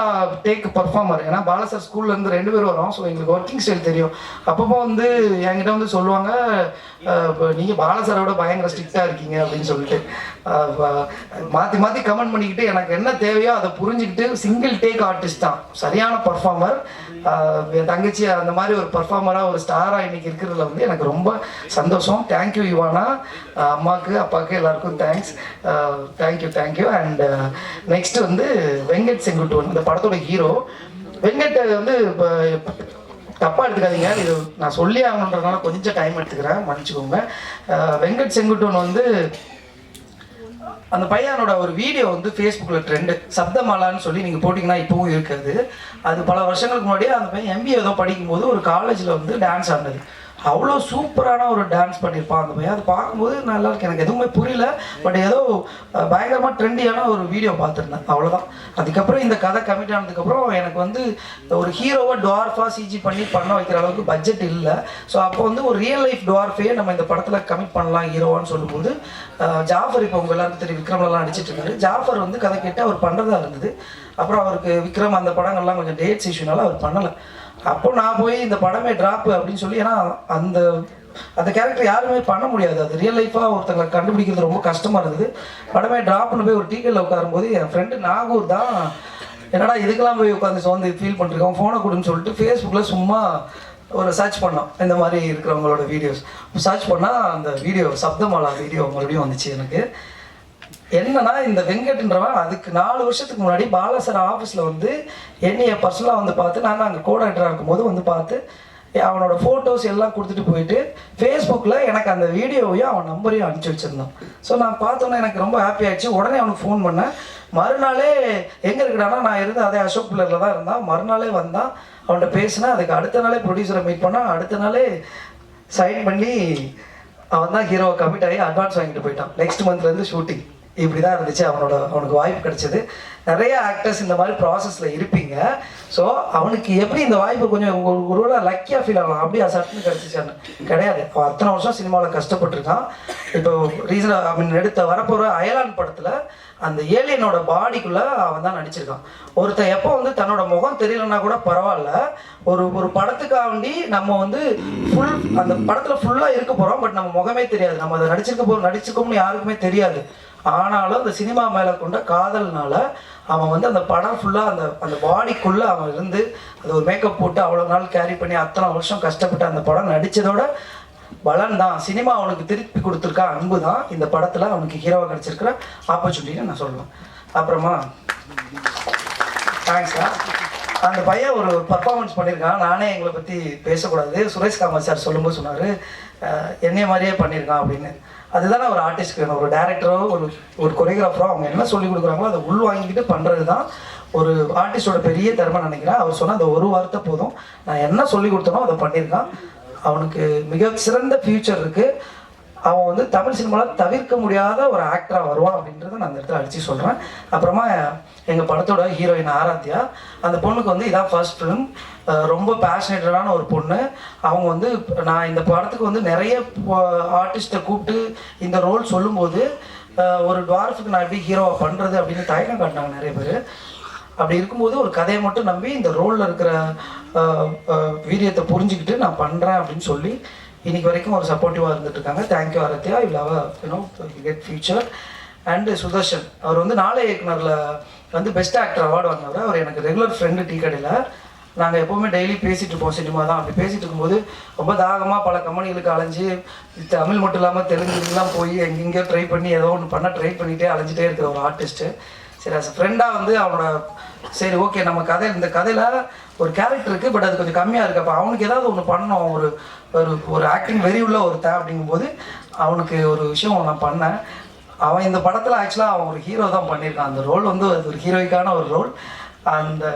டேக் பர்ஃபார்மர். ஏன்னா பாலசார் ஸ்கூல்லேருந்து 2 பேர் வரோம். ஸோ எங்களுக்கு ஒர்க்கிங் ஸ்டைல் தெரியும். அப்பப்போ வந்து என்கிட்ட வந்து சொல்லுவாங்க, இப்போ நீங்கள் பாலசாரோட பயங்கர ஸ்ட்ரிக்டாக இருக்கீங்க அப்படின்னு சொல்லிட்டு மாற்றி மாற்றி கமெண்ட் பண்ணிக்கிட்டு எனக்கு என்ன தேவையோ அதை புரிஞ்சுக்கிட்டு சிங்கிள் டேக் ஆர்டிஸ்ட் தான் சரியான பர்ஃபார்மர். என் தங்கச்சி அந்த மாதிரி ஒரு பர்ஃபார்மராக ஒரு ஸ்டாராக இன்னைக்கு இருக்கிறதுல வந்து எனக்கு ரொம்ப சந்தோஷம். தேங்க்யூ இவானா, அம்மாவுக்கு அப்பாவுக்கு எல்லாருக்கும் தேங்க்ஸ். தேங்க்யூ. அண்ட் நெக்ஸ்ட் வந்து வெங்கட் செங்குட்டுவன், இந்த படத்தோட ஹீரோ. வெங்கட் வந்து இப்போ தப்பாக எடுத்துக்காதீங்க, இது நான் சொல்லி ஆகணுன்றதுனால கொஞ்சம் டைம் எடுத்துக்கிறேன், மன்னிச்சுக்கோங்க. வெங்கட் செங்குட்டுவன் வந்து அந்த பையனோட ஒரு வீடியோ வந்து ஃபேஸ்புக்கில் ட்ரெண்டு, சப்தமாலான்னு சொல்லி நீங்கள் போட்டிங்கன்னா இப்போவும் இருக்காது. அது பல வருஷங்களுக்கு முன்னாடியே அந்த பையன் MBA ஏதோ படிக்கும்போது ஒரு காலேஜில் வந்து டான்ஸ் ஆடினது. அவ்வளோ சூப்பரான ஒரு டான்ஸ் பண்ணியிருப்பான் அந்த பையன். அது பார்க்கும்போது நல்லா இருக்கு, எனக்கு எதுவுமே புரியல. பட் ஏதோ பயங்கரமாக ட்ரெண்டியான ஒரு வீடியோ பார்த்துருந்தேன், அவ்வளோதான். அதுக்கப்புறம் இந்த கதை கமிட் ஆனதுக்கப்புறம் எனக்கு வந்து ஒரு ஹீரோவை டுவார்ஃபாக சிஜி பண்ண வைக்கிற அளவுக்கு பட்ஜெட் இல்லை. ஸோ அப்போ வந்து ஒரு ரியல் லைஃப் டுவார்ஃபே நம்ம இந்த படத்தில் கமிட் பண்ணலாம் ஹீரோவான்னு சொல்லும்போது ஜாஃபர், இப்போ உங்கள் எல்லாருக்கும் தெரியும் விக்ரம்லாம் நடிச்சிட்டு இருக்காரு, ஜாஃபர் வந்து கதை கேட்டு அவர் பண்ணுறதா இருந்தது. அப்புறம் அவருக்கு விக்ரம் அந்த படங்கள்லாம் கொஞ்சம் டேட்ஸ் இஷ்யூனால அவர் பண்ணலை. அப்போ நான் போய் இந்த படமே ட்ராப்பு அப்படின்னு சொல்லி, ஏன்னா அந்த கேரக்டர் யாருமே பண்ண முடியாது, அது ரியல் லைஃபாக ஒருத்தங்களை கண்டுபிடிக்கிறது ரொம்ப கஷ்டமாக இருந்தது. படமே ட்ராப்னு போய் ஒரு டீக்கெட்டில் உட்காரும்போது என் ஃப்ரெண்டு நாகூர் தான், என்னடா இதுக்கெல்லாம் போய் உட்காந்து வந்து ஃபீல் பண்ணிருக்கோம், ஃபோனை கொடுன்னு சொல்லிட்டு ஃபேஸ்புக்கில் சும்மா ஒரு சர்ச் பண்ணோம் இந்த மாதிரி இருக்கிறவங்களோட வீடியோஸ். சர்ச் பண்ணால் அந்த வீடியோ சப்தமாலா வீடியோ மறுபடியும் வந்துச்சு. எனக்கு என்னன்னா இந்த வெங்கட்ன்றவன் அதுக்கு 4 வருஷத்துக்கு முன்னாடி பாலாசர் ஆஃபீஸில் வந்து என்னைய பர்சனலாக வந்து பார்த்து, நான் அங்கே கோஆர்டினேட்டராக இருக்கும்போது வந்து பார்த்து அவனோட ஃபோட்டோஸ் எல்லாம் கொடுத்துட்டு போயிட்டு ஃபேஸ்புக்கில் எனக்கு அந்த வீடியோவையும் அவன் நம்பரையும் அனுப்பிச்சி வச்சுருந்தான். ஸோ நான் பார்த்தோன்னே எனக்கு ரொம்ப ஹாப்பி ஆகிடுச்சு. உடனே அவனுக்கு ஃபோன் பண்ணேன். மறுநாளே எங்கே இருக்கிறான்னா, நான் இருந்து அதே அசோக் பில்லரில் தான் இருந்தான். மறுநாளே வந்தான், அவன்கிட்ட பேசினேன். அதுக்கு அடுத்த நாளே ப்ரொடியூசரை மீட் பண்ணால் அடுத்த நாளே சைன் பண்ணி அவன் தான் ஹீரோவை கமிட் ஆகி அட்வான்ஸ் வாங்கிட்டு போயிட்டான். நெக்ஸ்ட் மந்த்லேருந்து ஷூட்டிங். இப்படி தான் இருந்துச்சு அவனுக்கு வாய்ப்பு கிடைச்சது. நிறைய ஆக்டர்ஸ் இந்த மாதிரி ப்ராசஸில் இருப்பீங்க. ஸோ அவனுக்கு எப்படி இந்த வாய்ப்பு கொஞ்சம் ஒருவேளை லக்கியாக ஃபீல் ஆகலாம், அப்படி சட்டுன்னு கிடச்சிச்சான்னு கிடையாது. அவன் அத்தனை வருஷம் சினிமாவில் கஷ்டப்பட்டுருக்கான். இப்போ ரீசனாக எடுத்த வரப்போகிற அயலான் படத்தில் அந்த ஏலியனோட பாடிக்குள்ளே அவன் தான் நடிச்சிருக்கான். ஒருத்தன் எப்போ வந்து தன்னோட முகம் தெரியலன்னா கூட பரவாயில்ல, ஒரு படத்துக்காண்டி நம்ம வந்து அந்த படத்தில் ஃபுல்லாக இருக்க போகிறோம், பட் நம்ம முகமே தெரியாது, நம்ம அதை நடிச்சிருக்கோம்னு யாருக்குமே தெரியாது. ஆனாலும் அந்த சினிமா மேலே கொண்ட காதல்னால அவன் வந்து அந்த படம் ஃபுல்லாக அந்த பாடிக்குள்ளே அவன் இருந்து அது ஒரு மேக்கப் போட்டு அவ்வளோ நாள் கேரி பண்ணி அத்தனை வருஷம் கஷ்டப்பட்டு அந்த படம் நடித்ததோட பலன் தான் சினிமா அவனுக்கு திருப்பி கொடுத்துருக்கா அன்பு தான் இந்த படத்தில் அவனுக்கு ஹீரோவாக கிடச்சிருக்கிற ஆப்பர்ச்சுனிட்டின்னு நான் சொல்லுவேன். அப்புறமா தேங்க்ஸ்டா. அந்த பையன் ஒரு பர்ஃபார்மன்ஸ் பண்ணியிருக்கான். நானே எங்களை பற்றி பேசக்கூடாது, சுரேஷ் காமத் சார் சொல்லும்போது சொன்னார் என்னைய மாதிரியே பண்ணியிருக்கான் அப்படின்னு. அதுதானே ஒரு ஆர்டிஸ்ட்க்கு வேணும். ஒரு டேரக்டரோ ஒரு கொரியோகிராஃபரோ அவங்க என்ன சொல்லி கொடுக்குறாங்களோ அதை உள் வாங்கிக்கிட்டு பண்ணுறது தான் ஒரு ஆர்டிஸ்டோட பெரிய திறமை நினைக்கிறேன். அவர் சொன்னால் அந்த ஒரு வார்த்தை போதும், நான் என்ன சொல்லி கொடுத்தனோ அதை பண்ணியிருக்கான். அவனுக்கு மிக சிறந்த ஃப்யூச்சர் இருக்குது. அவன் வந்து தமிழ் சினிமாவில் தவிர்க்க முடியாத ஒரு ஆக்டராக வருவான் அப்படின்றத நான் அந்த இடத்துல அடித்து சொல்கிறேன். அப்புறமா எங்கள் படத்தோட ஹீரோயின் ஆராத்யா, அந்த பொண்ணுக்கு வந்து இதான் ஃபர்ஸ்ட் ஃபிலிம். ரொம்ப பேஷனேட்டடான ஒரு பொண்ணு. அவங்க வந்து நான் இந்த படத்துக்கு வந்து நிறைய ஆர்டிஸ்ட்டை கூப்பிட்டு இந்த ரோல் சொல்லும்போது ஒரு டுவார்ஃபுக்கு நான் எப்படி ஹீரோவாக பண்ணுறது அப்படின்னு தயக்கம் காட்டினாங்க நிறைய பேர். அப்படி இருக்கும்போது ஒரு கதையை மட்டும் நம்பி இந்த ரோலில் இருக்கிற வீரியத்தை புரிஞ்சுக்கிட்டு நான் பண்ணுறேன் அப்படின்னு சொல்லி இன்னைக்கு வரைக்கும் ஒரு சப்போர்ட்டிவாக இருந்துட்டு இருக்காங்க. Thank you Aradhya, will have get future. And Sudharshan, அவர் வந்து நாளைய இயக்குனரில் வந்து பெஸ்ட் ஆக்டர் அவார்டு வாங்கினவர். அவர் எனக்கு ரெகுலர் ஃப்ரெண்டு டீ கடையில். நாங்கள் எப்போவுமே டெய்லி பேசிகிட்டு இருப்போம் சினிமா தான். அப்படி பேசிகிட்டு இருக்கும்போது ரொம்ப தாகமாக பல கம்பெனிகளுக்கு அலைஞ்சு தமிழ் மட்டும் இல்லாமல் தெலுங்குலாம் போய் எங்கெங்கேயோ ட்ரை பண்ணி ஏதோ ஒன்று பண்ண ட்ரை பண்ணிகிட்டே அலைஞ்சிட்டே இருக்கிற ஒரு ஆர்டிஸ்ட்டு. சரி, அஸ் ஃப்ரெண்டாக வந்து அவனோட சரி ஓகே நம்ம இந்த கதையில் ஒரு கேரக்டர் இருக்குது, பட் அது கொஞ்சம் கம்மியாக இருக்குது. அப்போ அவனுக்கு ஏதாவது ஒன்று பண்ணணும், ஒரு ஆக்டிங் வெறி உள்ள ஒருத்தன் அப்படிங்கும்போது அவனுக்கு ஒரு விஷயம் நான் பண்ணேன். அவன் இந்த படத்தில் ஆக்சுவலாக அவன் ஒரு ஹீரோ தான் பண்ணியிருக்கான். அந்த ரோல் வந்து அது ஒரு ஹீரோய்க்கான ஒரு ரோல். அந்த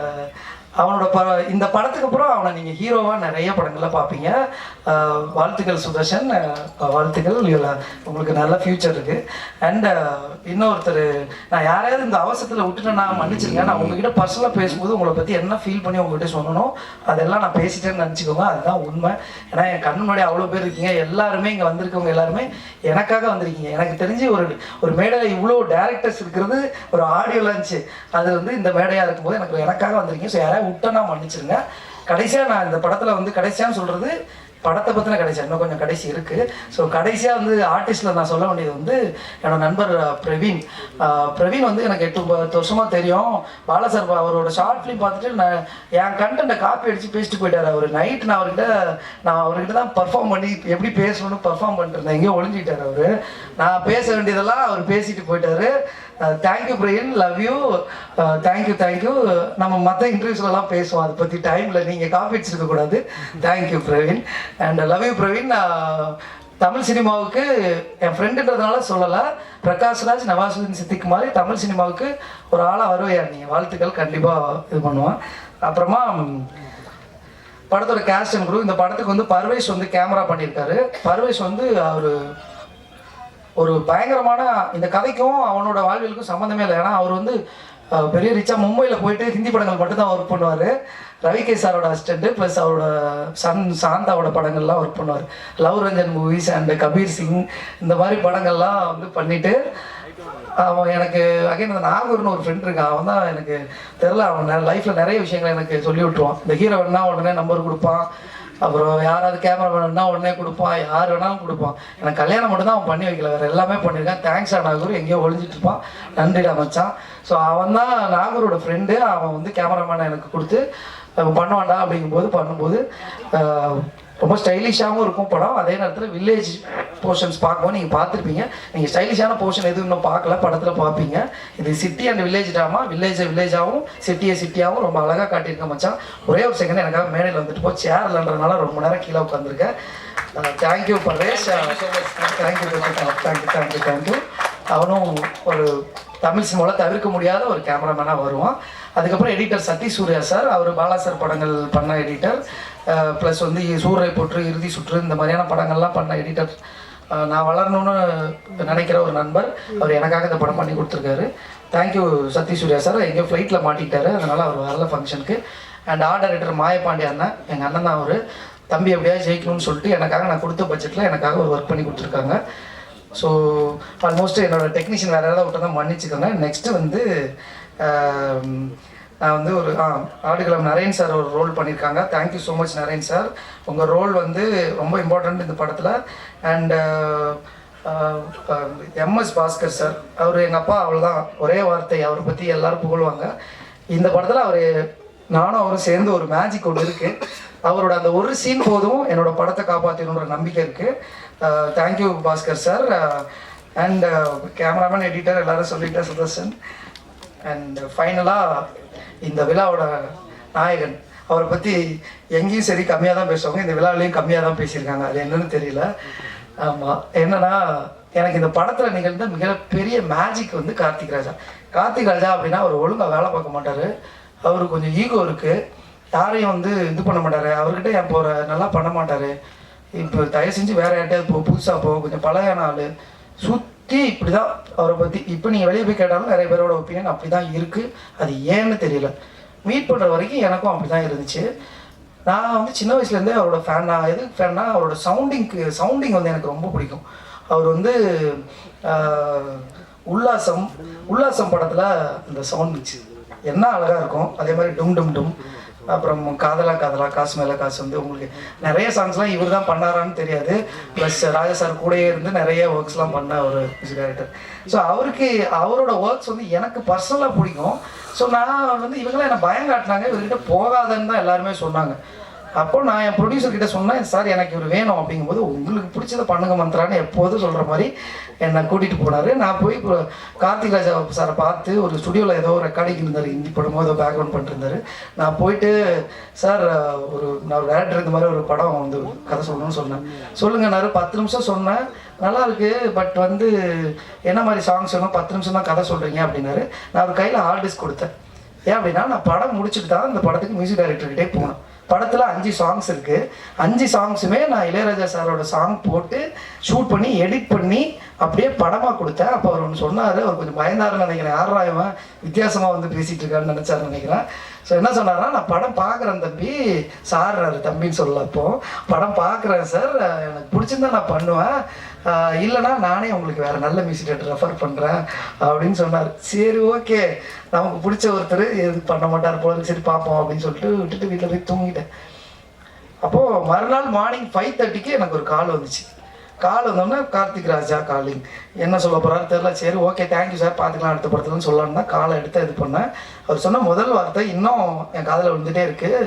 அவனோட இந்த படத்துக்கு அப்புறம் அவனை நீங்கள் ஹீரோவாக நிறைய படங்களில் பார்ப்பீங்க. வாழ்த்துக்கள் சுதர்ஷன், வாழ்த்துக்கள். உங்களுக்கு நல்ல ஃப்யூச்சர் இருக்குது. அண்ட் இன்னொருத்தர், நான் யாரையாவது இந்த அவசரத்தில் விட்டுட்டேன்னா மன்னிச்சிருங்க. நான் உங்ககிட்ட பர்சனலாக பேசும்போது உங்களை பற்றி என்ன ஃபீல் பண்ணி உங்கள்கிட்ட சொல்லணும் அதெல்லாம் நான் பேசிட்டேன்னு நினச்சிக்கோங்க. அதுதான் உண்மை. ஏன்னா என் கண்ணு முன்னாடி அவ்வளோ பேர் இருக்கீங்க. எல்லாருமே இங்கே வந்திருக்கவங்க எல்லாருமே எனக்காக வந்திருக்கீங்க. எனக்கு தெரிஞ்சு ஒரு மேடையில் இவ்வளோ டேரக்டர்ஸ் இருக்கிறது ஒரு ஆடியோ லான்ச்சு, அது வந்து இந்த மேடையாக இருக்கும்போது எனக்காக வந்திருக்கீங்க. ஸோ யாராவது விட்டனா மன்னிச்சிருங்க. கடைசியாக நான் இந்த படத்தில் வந்து கடைசியான்னு சொல்கிறது படத்தை பற்றின கடைசியாக இன்னும் கொஞ்சம் கடைசி இருக்குது. ஸோ கடைசியாக வந்து ஆர்டிஸ்டில் நான் சொல்ல வேண்டியது வந்து என்னோட நண்பர் பிரவீன் வந்து எனக்கு 8-10 வருஷமாக தெரியும். பாலசார் அவரோட ஷார்ட் ஃபிலிம் பார்த்துட்டு நான் என் கண்டென்ட்டை காப்பி அடித்து பேசிட்டு போயிட்டார். அவர் நைட் நான் அவர்கிட்ட தான் பர்ஃபார்ம் பண்ணி எப்படி பேசணும்னு பர்ஃபார்ம் பண்ணிட்டுருந்தேன். எங்கேயோ ஒழிஞ்சிக்கிட்டார் அவர். நான் பேச வேண்டியதெல்லாம் அவர் பேசிட்டு போயிட்டார். Thank you Praveen, love you. Thank you. நம்ம மற்ற இன்டர்வியூஸ்லாம் பேசுவோம் அதை பற்றி, டைமில் நீங்கள் காப்பி அடிச்சிருக்கக்கூடாது. Thank you Praveen and love you Praveen. Tamil சினிமாவுக்கு என் ஃப்ரெண்டுன்றதுனால சொல்லலை, பிரகாஷ்ராஜ், நவாசுதீன் சித்திக் மாதிரி தமிழ் சினிமாவுக்கு ஒரு ஆளாக வருவையா நீங்கள். வாழ்த்துக்கள், கண்டிப்பாக இது பண்ணுவேன். அப்புறமா படத்தோட கேஸ்ட் அண்ட் குரூப். இந்த படத்துக்கு வந்து பர்வேஷ் வந்து கேமரா பண்ணியிருக்காரு. பர்வேஷ் வந்து அவர் ஒரு பயங்கரமான, இந்த கதைக்கும் அவனோட வாழ்வியலுக்கும் சம்மந்தமே இல்லை. ஏன்னா அவர் வந்து பெரிய ரிச்சா மும்பையில் போயிட்டு ஹிந்தி படங்கள் மட்டும்தான் ஒர்க் பண்ணுவார். ரவிகே சாரோட அசிஸ்டண்ட்டு ப்ளஸ் அவரோட சன் சாந்தாவோட படங்கள்லாம் ஒர்க் பண்ணுவார். Love Ranjan movies and Kabir Singh இந்த மாதிரி படங்கள்லாம் வந்து பண்ணிவிட்டு அவன் எனக்கு அகைன் அந்த நாகூர்னு ஒரு ஃப்ரெண்ட் இருக்கான். அவன் தான் எனக்கு தெரில, அவன் லைஃப்பில் நிறைய விஷயங்களை எனக்கு சொல்லி விட்டுருவான். இந்த ஹீரோ வேணா உடனே நம்பர் கொடுப்பான், அப்புறம் யாராவது கேமரா வேணும்னா உடனே கொடுப்பான், யார் வேணாலும் கொடுப்பான். எனக்கு கல்யாணம் மட்டும் தான் அவன் பண்ணி வைக்கல, வேறு எல்லாமே பண்ணியிருக்கான். தேங்க்ஸ் நாகூர், எங்கேயோ ஒழிஞ்சிட்டு இருப்பான், நன்றிடா மச்சான். ஸோ அவன் தான் நாகூரோட ஃப்ரெண்டு. அவன் வந்து கேமராமேனை எனக்கு கொடுத்து பண்ணுவான்டா அப்படிங்கும்போது பண்ணும்போது ரொம்ப ஸ்டைலிஷாகவும் இருக்கும் படம். அதே நேரத்தில் வில்லேஜ் போர்ஷன்ஸ் பார்க்கும்போது நீங்கள் பார்த்துருப்பீங்க. நீங்கள் ஸ்டைலிஷான போர்ஷன் எதுவும் இன்னும் பார்க்கல, படத்தில் பார்ப்பீங்க. இது சிட்டி அண்ட் வில்லேஜ் ட்ராமா. வில்லேஜாகவும் சிட்டியாகவும் ரொம்ப அழகாக காட்டியிருக்கேன் மச்சான். ஒரே ஒரு செகண்ட் எனக்காக மேடையில் வந்துட்டு போ, சேர்லன்றதுனால ரொம்ப நேரம் கீழே உட்காந்துருக்கேன். Thank you Parvesh, thank you. அவனும் ஒரு தமிழ் சினிமாவில் தவிர்க்க முடியாத ஒரு கேமராமேனாக வருவான். அதுக்கப்புறம் எடிட்டர் சதீஷ் சூர்யா சார், அவர் பாலா சார் படங்கள் பண்ண எடிட்டர், ப்ளஸ் வந்து சூரை போற்று, இறுதி சுற்று இந்த மாதிரியான படங்கள்லாம் பண்ண எடிட்டர். நான் வளரணும்னு நினைக்கிற ஒரு நண்பர், அவர் எனக்காக இந்த படம் பண்ணி கொடுத்துருக்காரு. Thank you Satish Surya sir. எங்கேயோ ஃப்ளைட்டில் மாட்டிக்கிட்டாரு, அதனால் அவர் வரல ஃபங்க்ஷனுக்கு. அண்ட் ஆர்ட் டைரக்டர் மாயப்பாண்டி அண்ணன், எங்கள் அண்ணன் தான் அவர். தம்பி எப்படியாவது ஜெயிக்கணும்னு சொல்லிட்டு எனக்காக நான் கொடுத்த பட்ஜெட்டில் எனக்காக ஒரு ஒர்க் பண்ணி கொடுத்துருக்காங்க. ஸோ ஆல்மோஸ்ட் என்னோடய டெக்னீஷியன் வேறு ஏதாவது விட்டு தான் மன்னிச்சுக்கோங்க. நெக்ஸ்ட்டு வந்து நான் வந்து ஒரு ஆடுகளம் நரேன் சார் ஒரு ரோல் பண்ணியிருக்காங்க. Thank you so much Naren sir, உங்கள் ரோல் வந்து ரொம்ப இம்பார்ட்டண்ட் இந்த படத்தில். அண்டு எம்எஸ் பாஸ்கர் சார், அவர் எங்கள் அப்பா, அவ்வளோதான் ஒரே வார்த்தை, அவரை பற்றி எல்லோரும் புகழ்வாங்க. இந்த படத்தில் அவர் நானும் அவரும் சேர்ந்து ஒரு மேஜிக் ஒன்று இருக்குது. அவரோட அந்த ஒரு சீன் போதும் என்னோடய படத்தை காப்பாற்றணுன்ற நம்பிக்கை இருக்குது. Thank you Bhaskar sir. And cameraman, editor எல்லோரும் சொல்லிட்டேன், சுதர்ஷன். அண்ட் ஃபைனலாக இந்த விழாவோட நாயகன், அவரை பற்றி எங்கேயும் சரி கம்மியாக தான் பேசுவாங்க, இந்த விழாவிலையும் கம்மியாக தான் பேசியிருக்காங்க. அது என்னன்னு தெரியல. ஆமாம், என்னன்னா எனக்கு இந்த படத்தில் நிகழ்ந்த மிகப்பெரிய மேஜிக் வந்து கார்த்திக் ராஜா. கார்த்திக் ராஜா அப்படின்னா அவர் ஒழுங்காக வேலை பார்க்க மாட்டார், அவருக்கு கொஞ்சம் ஈகோ இருக்குது, யாரையும் வந்து இது பண்ண மாட்டார், அவர்கிட்ட என் போகிற நல்லா பண்ண மாட்டார். இப்போ தயவு செஞ்சு வேறு யார்ட்டையாவது புதுசாக கொஞ்சம் பழைய நாள் சுற்றி இப்படி தான் அவரை பற்றி. இப்போ நீங்கள் வெளியே போய் கேட்டாலும் நிறைய பேரோட ஒப்பீனியன் அப்படி தான் இருக்குது. அது ஏன்னு தெரியல. மீட் பண்ணுற வரைக்கும் எனக்கும் அப்படி தான் இருந்துச்சு. நான் வந்து சின்ன வயசுலேருந்தே அவரோட ஃபேன். நான் எதுக்கு ஃபேன்னா அவரோட சவுண்டிங் வந்து எனக்கு ரொம்ப பிடிக்கும். அவர் வந்து உல்லாசம் படத்தில் அந்த சவுண்ட் மிக்ஸ் என்ன அழகாக இருக்கும். அதே மாதிரி டும் டும் டும், அப்புறம் காதலா காசு மேலே காசு வந்து உங்களுக்கு நிறைய சாங்ஸ்லாம் இவர் தான் பண்ணாரான்னு தெரியாது. ப்ளஸ் ராஜா சார் கூடயே இருந்து நிறைய ஒர்க்ஸ்லாம் பண்ண ஒரு மியூசிக் டைரக்டர். ஸோ அவரோட ஒர்க்ஸ் வந்து எனக்கு பர்சனலாக பிடிக்கும். ஸோ நான் வந்து இவங்களாம் என்னை பயம் காட்டினாங்க, இவர்கிட்ட போகாதன்னு தான் எல்லாருமே சொன்னாங்க. அப்போ நான் என் ப்ரொடியூசர்கிட்ட சொன்னேன், சார் எனக்கு இவர் வேணும் அப்படிங்கும்போது, உங்களுக்கு பிடிச்சதை பண்ணுங்க மந்த்ரான்னு எப்போதும் சொல்கிற மாதிரி என்னை கூட்டிகிட்டு போனார். நான் போய் இப்போ கார்த்திக் ராஜா சாரை பார்த்து ஒரு ஸ்டுடியோவில் ஏதோ ரெக்கார்டிங் இருந்தார், ஹிந்தி படமோ ஏதோ பேக்ரவுண்ட் பண்ணிருந்தார். நான் போயிட்டு, சார் நான் டேரக்டர் இந்த மாதிரி ஒரு படம் வந்து கதை சொல்லணும்னு சொன்னேன். சொல்லுங்கன்னாரு. 10 நிமிஷம் சொன்னேன், நல்லா இருக்குது, பட் வந்து என்ன மாதிரி சாங்ஸ் வேணும், 10 நிமிஷம் தான் கதை சொல்கிறீங்க அப்படின்னாரு. நான் ஒரு கையில் ஹார்ட் டிஸ்க் கொடுத்தேன். ஏன் அப்படின்னா நான் படம் முடிச்சுட்டு தான் இந்த படத்துக்கு மியூசிக் டைரக்டர்கிட்டே போனேன். படத்தில் 5 சாங்ஸ் இருக்குது. 5 சாங்ஸுமே நான் இளையராஜா சாரோட சாங் போட்டு ஷூட் பண்ணி எடிட் பண்ணி அப்படியே படமாக கொடுத்தேன். அப்போ அவர் ஒன்று சொன்னார், அவர் கொஞ்சம் பயந்தாருன்னு நினைக்கிறேன், யாரா இவன் வித்தியாசமாக வந்து பேசிகிட்டு இருக்காருன்னு நினச்சாருன்னு நினைக்கிறேன். ஸோ என்ன சொன்னார்னா, நான் படம் பார்க்குறேன் தம்பி, சார் தம்பின்னு சொல்லல, அப்போது படம் பார்க்குறேன் சார், எனக்கு பிடிச்சிருந்தா நான் பண்ணுவேன், இல்லைனா நானே உங்களுக்கு வேறு நல்ல மியூசிக் டைரக்டர் ரெஃபர் பண்ணுறேன் அப்படின்னு சொன்னார். சரி ஓகே, நமக்கு பிடிச்ச ஒருத்தர் எது பண்ண மாட்டார் போல, சரி பார்ப்போம் அப்படின்னு சொல்லிட்டு விட்டுட்டு வீட்டில் போய் தூங்கிட்டேன். அப்போது மறுநாள் மார்னிங் 5:30க்கு எனக்கு ஒரு கால் வந்துச்சு. கால் வந்தோடனே கார்த்திக் ராஜா காலிங், என்ன சொல்ல போகிறாரு தெரியல. சரி ஓகே தேங்க்யூ சார், பார்த்துக்கலாம் அடுத்த படத்துலன்னு சொல்லலான்னு தான் காலை எடுத்து இது பண்ணேன். அவர் சொன்ன முதல் வார்த்தை இன்னும் என் காதில் விழுந்துகிட்டே இருக்குது,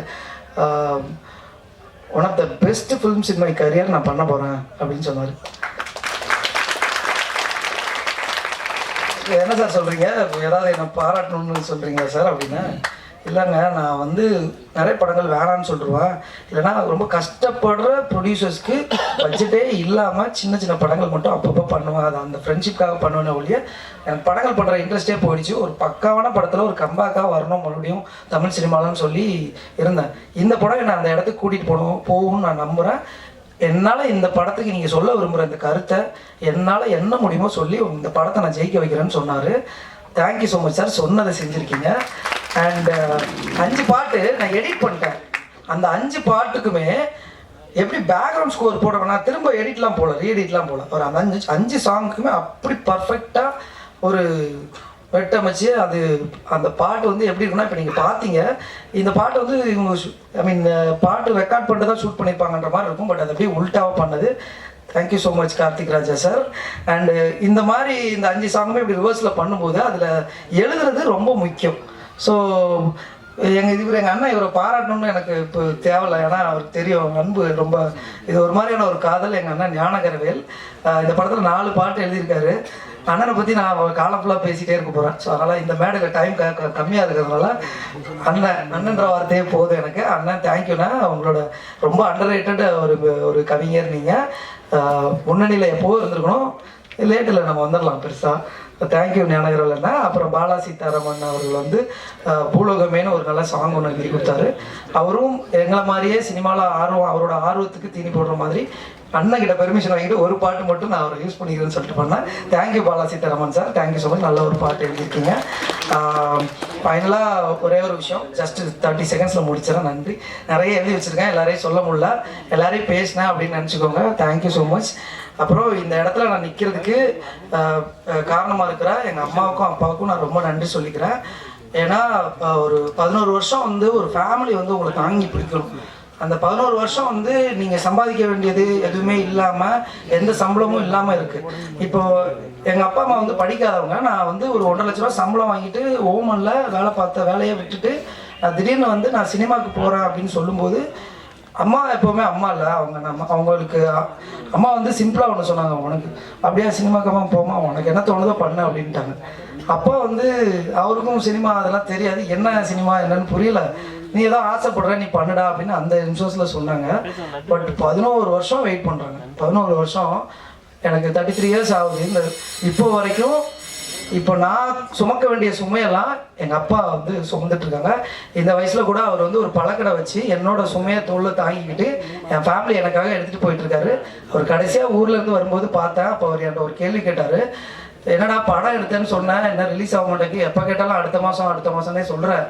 one of the best films in my career நான் பண்ண போகிறேன் அப்படின்னு சொன்னார். என்ன சார் சொல்கிறீங்க, ஏதாவது என்னை பாராட்டணும்னு சொல்கிறீங்களா சார் அப்படின்னா, இல்லைங்க நான் வந்து நிறைய படங்கள் வேணான்னு சொல்லிடுவேன், இல்லைனா ரொம்ப கஷ்டப்படுற ப்ரொடியூசர்ஸ்க்கு பட்ஜெட்டே இல்லாமல் சின்ன சின்ன படங்கள் மட்டும் அப்பப்போ பண்ணுவேன், அது அந்த ஃப்ரெண்ட்ஷிப்காக பண்ணுவேன் ஒழிய எனக்கு படங்கள் பண்ணுற இன்ட்ரெஸ்டே போயிடுச்சு. ஒரு பக்காவான படத்தில் ஒரு கம்பேக்காக வரணும் மறுபடியும் தமிழ் சினிமாலன்னு சொல்லி இருந்தேன். இந்த படம் என்னை அந்த இடத்துக்கு கூட்டிகிட்டு போகும்னு நான் நம்புகிறேன். என்னால் இந்த படத்துக்கு நீங்கள் சொல்ல விரும்புகிற இந்த கருத்தை என்னால் என்ன முடியுமோ சொல்லி இந்த படத்தை நான் ஜெயிக்க வைக்கிறேன்னு சொன்னார். தேங்க்யூ ஸோ மச் சார், சொன்னதை செஞ்சுருக்கீங்க. அண்ட் 5 பாட்டு நான் எடிட் பண்ணிட்டேன். அந்த 5 பாட்டுக்குமே எப்படி பேக்ரவுண்ட் ஸ்கோர் போடுறேன்னா திரும்ப எடிட்லாம் போகல, ரீஎடிட்லாம் போகல, ஒரு அந்த 5 சாங்குக்குமே அப்படி பர்ஃபெக்டாக ஒரு வெட்டமைச்சு அது அந்த பாட்டு வந்து எப்படி இருக்குன்னா, இப்போ நீங்கள் பார்த்தீங்க இந்த பாட்டு வந்து இவங்க ஐ மீன் பாட்டு ரெக்கார்ட் பண்ணிட்டு தான் ஷூட் பண்ணியிருப்பாங்கன்ற மாதிரி இருக்கும், பட் அது அப்படியே உல்ட்டாவாக பண்ணது. Thank you so much Karthik Raja sir. And இந்த மாதிரி இந்த 5 சாங்குமே இப்படி ரிவர்ஸில் பண்ணும்போது அதில் எழுதுறது ரொம்ப முக்கியம். ஸோ எங்கள் அண்ணன் இவரை பாராட்டணும்னு எனக்கு இப்போ தேவையில்லை, ஏன்னா அவருக்கு தெரியும் அவங்க அன்பு ரொம்ப இது ஒரு மாதிரியான ஒரு காதல். எங்கள் அண்ணன் ஞானகரவேல் இந்த படத்தில் 4 பாட்டு எழுதியிருக்காரு. அண்ணனை பற்றி நான் காலம் ஃபுல்லாக பேசிகிட்டே இருக்க போகிறேன். ஸோ அதனால் இந்த மேடையில் டைம் கம்மியாக இருக்கிறதுனால அண்ணன்ற வார்த்தையே போதும் எனக்கு. அண்ணன் தேங்க்யூண்ணா, உங்களோட ரொம்ப அண்டர்ரேட்டட் ஒரு கவிஞர் நீங்கள். முன்னணியில் எப்போவும் இருந்திருக்கணும், லேட்டில் நம்ம வந்துடலாம் பெருசாக. தேங்க்யூ ஞானகரவேல் அண்ணா. அப்புறம் பாலா சீதாராமன் அவர்கள் வந்து பூலோகமேனு ஒரு நல்ல சாங் ஒன்று எழுதி கொடுத்தாரு. அவரும் எங்களை மாதிரியே சினிமாவில் அவரோட ஆர்வத்துக்கு தீனி போடுற மாதிரி அண்ணன்கிட்ட பெர்மிஷன் வாங்கிட்டு ஒரு பாட்டு மட்டும் நான் அவரை யூஸ் பண்ணிக்கிறேன்னு சொல்லிட்டு பண்ணேன். Thank you Bala Sitharaman sir, thank you so much. நல்ல ஒரு பாட்டு எழுதியிருக்கீங்க. ஃபைனலாக ஒரே ஒரு விஷயம், ஜஸ்ட் 30 செகண்ட்ஸில் முடிச்சிடறேன். நன்றி. நிறைய எழுதி வச்சுருக்கேன், எல்லாரையும் சொல்ல முடியல, எல்லாரையும் பேசினேன் அப்படின்னு நினச்சிக்கோங்க. Thank you so much. அப்புறம் இந்த இடத்துல நான் நிற்கிறதுக்கு காரணமாக இருக்கிற எங்கள் அம்மாவுக்கும் அப்பாவுக்கும் நான் ரொம்ப நன்றி சொல்லிக்கிறேன். ஏன்னா ஒரு 11 வருஷம் வந்து ஒரு ஃபேமிலி வந்து உங்களை தாங்கி பிடிக்கணும். அந்த 11 வருஷம் வந்து நீங்கள் சம்பாதிக்க வேண்டியது எதுவுமே இல்லாமல் எந்த சம்பளமும் இல்லாமல் இருக்குது. இப்போது எங்கள் அப்பா அம்மா வந்து படிக்காதவங்க. நான் வந்து ஒரு 1.5 லட்ச ரூபா சம்பளம் வாங்கிட்டு ஓமனில் வேலை பார்த்த வேலையை விட்டுட்டு நான் திடீர்னு வந்து நான் சினிமாவுக்கு போகிறேன் அப்படின்னு சொல்லும்போது அம்மா எப்போவுமே அம்மா இல்லை, அவங்களுக்கு அம்மா வந்து சிம்பிளாக ஒன்று சொன்னாங்க, உனக்கு அப்படியே சினிமாக்கு அம்மா போமா, உனக்கு என்ன தோணுதோ பண்ண அப்படின்ட்டாங்க. அப்பா வந்து அவருக்கும் சினிமா அதெல்லாம் தெரியாது, என்ன சினிமா என்னன்னு புரியல, நீ ஏதோ ஆசைப்படுற நீ பண்ணுடா அப்படின்னு அந்த நிமிஷத்தில் சொன்னாங்க. பட் 11 வருஷம் வெயிட் பண்ணுறாங்க. 11 வருஷம் எனக்கு 33 இயர்ஸ் ஆகுது. இந்த இப்போ வரைக்கும் இப்போ நான் சுமக்க வேண்டிய சுமையெல்லாம் எங்கள் அப்பா வந்து சுமந்துட்டு இருக்காங்க. இந்த வயசில் கூட அவர் வந்து ஒரு பழக்கடை வச்சு என்னோட சுமையை தோளில் தாங்கிக்கிட்டு என் ஃபேமிலி எனக்காக எடுத்துகிட்டு போயிட்டு இருக்காரு. அவர் கடைசியாக ஊர்லேருந்து வரும்போது பார்த்தேன். அப்போ அவர் என்கிட்ட ஒரு கேள்வி கேட்டார், என்னடா படம் எடுத்தேன்னு சொன்னேன், என்ன ரிலீஸ் ஆக மாட்டேங்குது, எப்போ கேட்டாலும் அடுத்த மாதம்னே சொல்கிறேன்,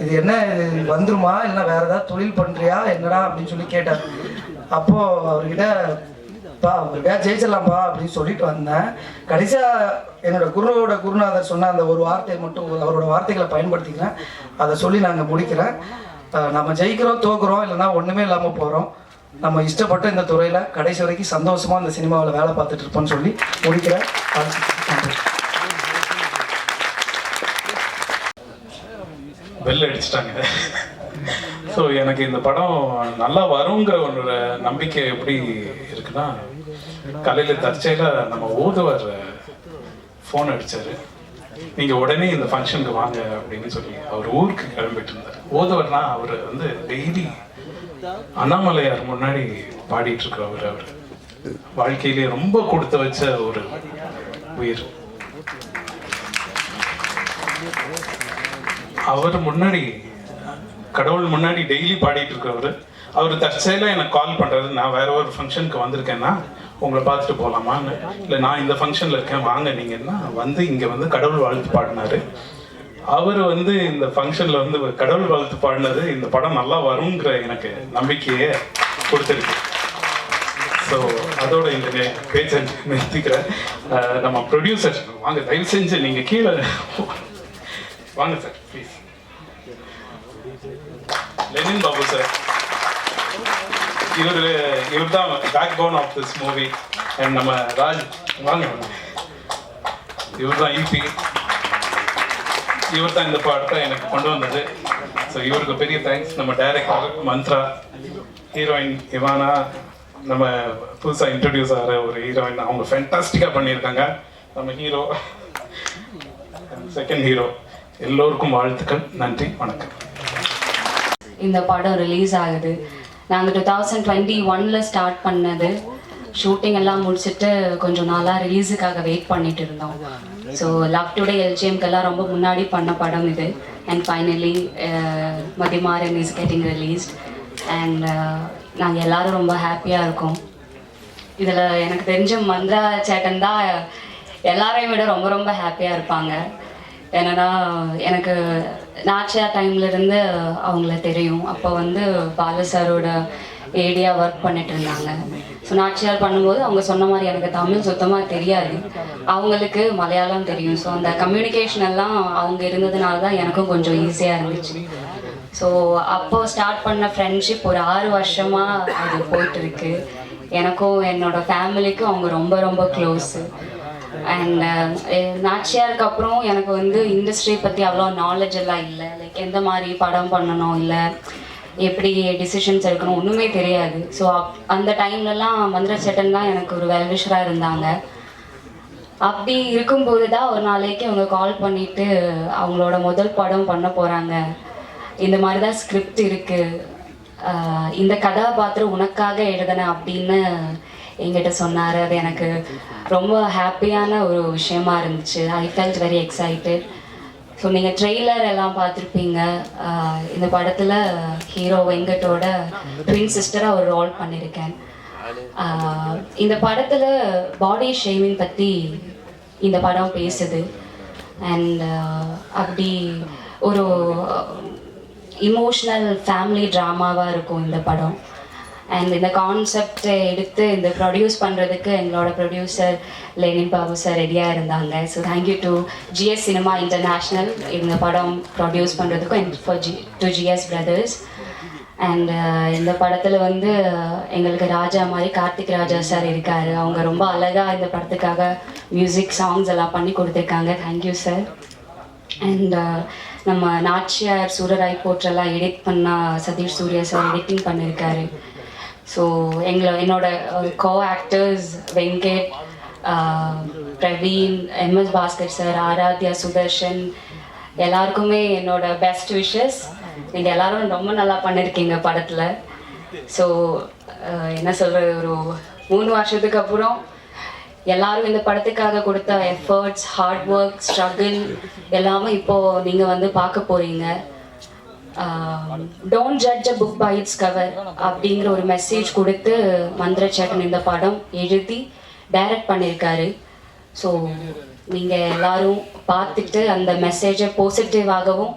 இது என்ன இது வந்துருமா இல்லைன்னா வேறு ஏதாவது தொழில் பண்ணுறியா என்னடா அப்படின்னு சொல்லி கேட்டார். அப்போது அவர்கிட்ட ஜெயிச்சிடலாம்ப்பா அப்படின்னு சொல்லிட்டு வந்தேன். கடைசியாக என்னோட குருநாதர் சொன்ன அந்த ஒரு வார்த்தையை மட்டும் அவரோட வார்த்தைகளை பயன்படுத்திக்கிறேன், அதை சொல்லி நாங்கள் முடிக்கிறேன். நம்ம ஜெயிக்கிறோம் தோக்குறோம் இல்லைன்னா ஒன்றுமே இல்லாமல் போகிறோம், நம்ம இஷ்டப்பட்ட இந்த துறையில் கடைசி வரைக்கும் சந்தோஷமாக இந்த சினிமாவில் வேலை பார்த்துட்டு இருப்போம்னு சொல்லி முடிக்கிறேன். பெல் அடிச்சிட்டாங்க. ஸோ எனக்கு இந்த படம் நல்லா வருங்கிற ஒரு நம்பிக்கை எப்படி இருக்குன்னா, காலையில் தற்செயலாக நம்ம ஓதுவர் ஃபோன் அடித்தார், நீங்கள் உடனே இந்த ஃபங்க்ஷனுக்கு வாங்க அப்படின்னு சொல்லி. அவர் ஊருக்கு கிளம்பிட்டு இருந்தார். ஓதுவர்னா அவர் வந்து டெய்லி அண்ணாமலையார் முன்னாடி பாடிட்டு இருக்கிறவர். அவர் வாழ்க்கையிலே ரொம்ப கொடுத்து வச்ச ஒரு உயிர். அவர் முன்னாடி கடவுள் முன்னாடி டெய்லி பாடிட்டு இருக்கிறவர். அவர் தற்செயலாக எனக்கு கால் பண்ணுறாரு, நான் வேற ஒரு ஃபங்க்ஷனுக்கு வந்திருக்கேன்னா உங்களை பார்த்துட்டு போகலாமான்னு. இல்லை நான் இந்த ஃபங்க்ஷனில் இருக்கேன் வாங்க நீங்கன்னா வந்து இங்கே வந்து கடவுள் வாழ்த்து பாடினார். அவர் வந்து இந்த ஃபங்க்ஷனில் வந்து கடவுள் வாழ்த்து பாடினது இந்த படம் நல்லா வருங்கிற எனக்கு நம்பிக்கையை கொடுத்துருக்கு. ஸோ அதோட இந்த பேச்சை நிறுத்திக்கிறேன். நம்ம ப்ரொடியூசர் வாங்க, தயவு செஞ்சு நீங்கள் கீழே வாங்க sir please. Lenin Babu sir, இவர் தான் back bone of this movie. And நம்ம ராஜ் வாங்க, இவர் தான் இபி, இவர் தான் இந்த படத்தை எனக்கு கொண்டு வந்தது. ஸோ இவருக்கு பெரிய தேங்க்ஸ். நம்ம டைரக்டர் மந்த்ரா, ஹீரோயின் இவானா, நம்ம புதுசாக இன்ட்ரடியூஸ் ஆகிற ஒரு ஹீரோயின், அவங்க ஃபேண்டாஸ்டிக்காக பண்ணியிருக்காங்க. நம்ம ஹீரோ, செகண்ட் ஹீரோ, எல்லோருக்கும் வாழ்த்துக்கள். நன்றி, வணக்கம். இந்த படம் ரிலீஸ் ஆகுது. நாங்கள் 2021 ஸ்டார்ட் பண்ணது. ஷூட்டிங் எல்லாம் முடிச்சுட்டு கொஞ்சம் நாளாக ரிலீஸுக்காக வெயிட் பண்ணிட்டு இருந்தோம். ஸோ லவ் டுடே எல்ஜிஎம்க்கெல்லாம் ரொம்ப முன்னாடி பண்ண படம் இது. And finally Mathimaran is getting released. And நாங்கள் எல்லோரும் ரொம்ப ஹாப்பியாக இருக்கோம். இதில் எனக்கு தெரிஞ்ச மந்த்ரா சேட்டன் தான் எல்லாரையும் விட ரொம்ப ரொம்ப ஹாப்பியாக இருப்பாங்க. ஏன்னா எனக்கு நாச்சியா டைம்லேருந்து அவங்கள தெரியும். அப்போ வந்து பாலு சாரோட ஏடியாக ஒர்க் பண்ணிட்டு இருந்தாங்க. ஸோ நாச்சியார் பண்ணும்போது அவங்க சொன்ன மாதிரி எனக்கு தமிழ் சுத்தமாக தெரியாது, அவங்களுக்கு மலையாளம் தெரியும். ஸோ அந்த கம்யூனிகேஷன் எல்லாம் அவங்க இருந்ததுனால தான் எனக்கும் கொஞ்சம் ஈஸியாக இருந்துச்சு. ஸோ அப்போ ஸ்டார்ட் பண்ண ஃப்ரெண்ட்ஷிப் ஒரு 6 வருஷமாக அது போயிட்டுருக்கு. எனக்கும் என்னோட ஃபேமிலிக்கும் அவங்க ரொம்ப ரொம்ப க்ளோஸு. அண்ட் நாச்சியாருக்கு அப்புறம் எனக்கு வந்து இண்டஸ்ட்ரி பற்றி அவ்வளோ நாலேஜ் எல்லாம் இல்லை. லைக் எந்த மாதிரி படம் பண்ணணும், இல்லை எப்படி டிசிஷன்ஸ் எடுக்கணும், ஒன்றுமே தெரியாது. ஸோ அந்த டைம்லலாம் மந்திர சேட்டன் தான் எனக்கு ஒரு வெல்விஷராக இருந்தாங்க. அப்படி இருக்கும்போது தான் ஒரு நாளைக்கு அவங்க கால் பண்ணிவிட்டு அவங்களோட முதல் படம் பண்ண போகிறாங்க, இந்த மாதிரி தான் ஸ்கிரிப்ட் இருக்குது, இந்த கதாபாத்திரம் உனக்காக எழுதினேன் அப்படின்னு என்கிட்ட சொன்னார். அது எனக்கு ரொம்ப ஹாப்பியான ஒரு விஷயமா இருந்துச்சு. I felt very excited. So நீங்கள் ட்ரெய்லர் எல்லாம் பார்த்துருப்பீங்க. இந்த படத்தில் ஹீரோ வெங்கட்டோட ட்வின் சிஸ்டராக ஒரு ரோல் பண்ணியிருக்கேன். இந்த படத்தில் பாடி ஷேமிங் பற்றி இந்த படம் பேசுது. அண்ட் அப்படி ஒரு இமோஷ்னல் ஃபேமிலி ட்ராமாவாக இருக்கும் இந்த படம். அண்ட் இந்த கான்செப்டை எடுத்து இந்த ப்ரொடியூஸ் பண்ணுறதுக்கு எங்களோட ப்ரொடியூசர் லெனின் பாபு சார் ரெடியாக இருந்தாங்க. So thank you to GS cinema international இந்த படம் ப்ரொடியூஸ் பண்ணுறதுக்கும் and for to GS brothers. And இந்த படத்தில் வந்து எங்களுக்கு ராஜா மாதிரி கார்த்திக் ராஜா சார் இருக்கார். அவங்க ரொம்ப அழகாக இந்த படத்துக்காக மியூசிக் சாங்ஸ் எல்லாம் பண்ணி கொடுத்துருக்காங்க. Thank you sir. அண்ட் நம்ம நாச்சியார் சூரராய் போற்றெல்லாம் எடிட் பண்ணால் சதீஷ் சூர்யா சார் எடிட்டிங் பண்ணியிருக்காரு. ஸோ என்னோட co actors Venkat, Praveen, MS Bhaskar sir, Aaradhya, Sudarshan எல்லாருக்குமே என்னோட பெஸ்ட் விஷஸ். நீங்கள் எல்லோரும் ரொம்ப நல்லா பண்ணியிருக்கீங்க படத்தில். ஸோ என்ன சொல்கிறது, ஒரு 3 வருஷத்துக்கு அப்புறம் எல்லாரும் இந்த படத்துக்காக கொடுத்த எஃபர்ட்ஸ், ஹார்ட் ஒர்க், ஸ்ட்ரகிள் எல்லாமே இப்போது நீங்கள் வந்து பார்க்க போகிறீங்க. Don't judge a book by its cover அப்படிங்கிற ஒரு மெசேஜ் கொடுத்து மந்திர சேட்டன் இந்த படம் எழுதி டைரக்ட் பண்ணியிருக்காரு. ஸோ நீங்கள் எல்லாரும் பார்த்துட்டு அந்த மெசேஜை பாசிட்டிவாகவும்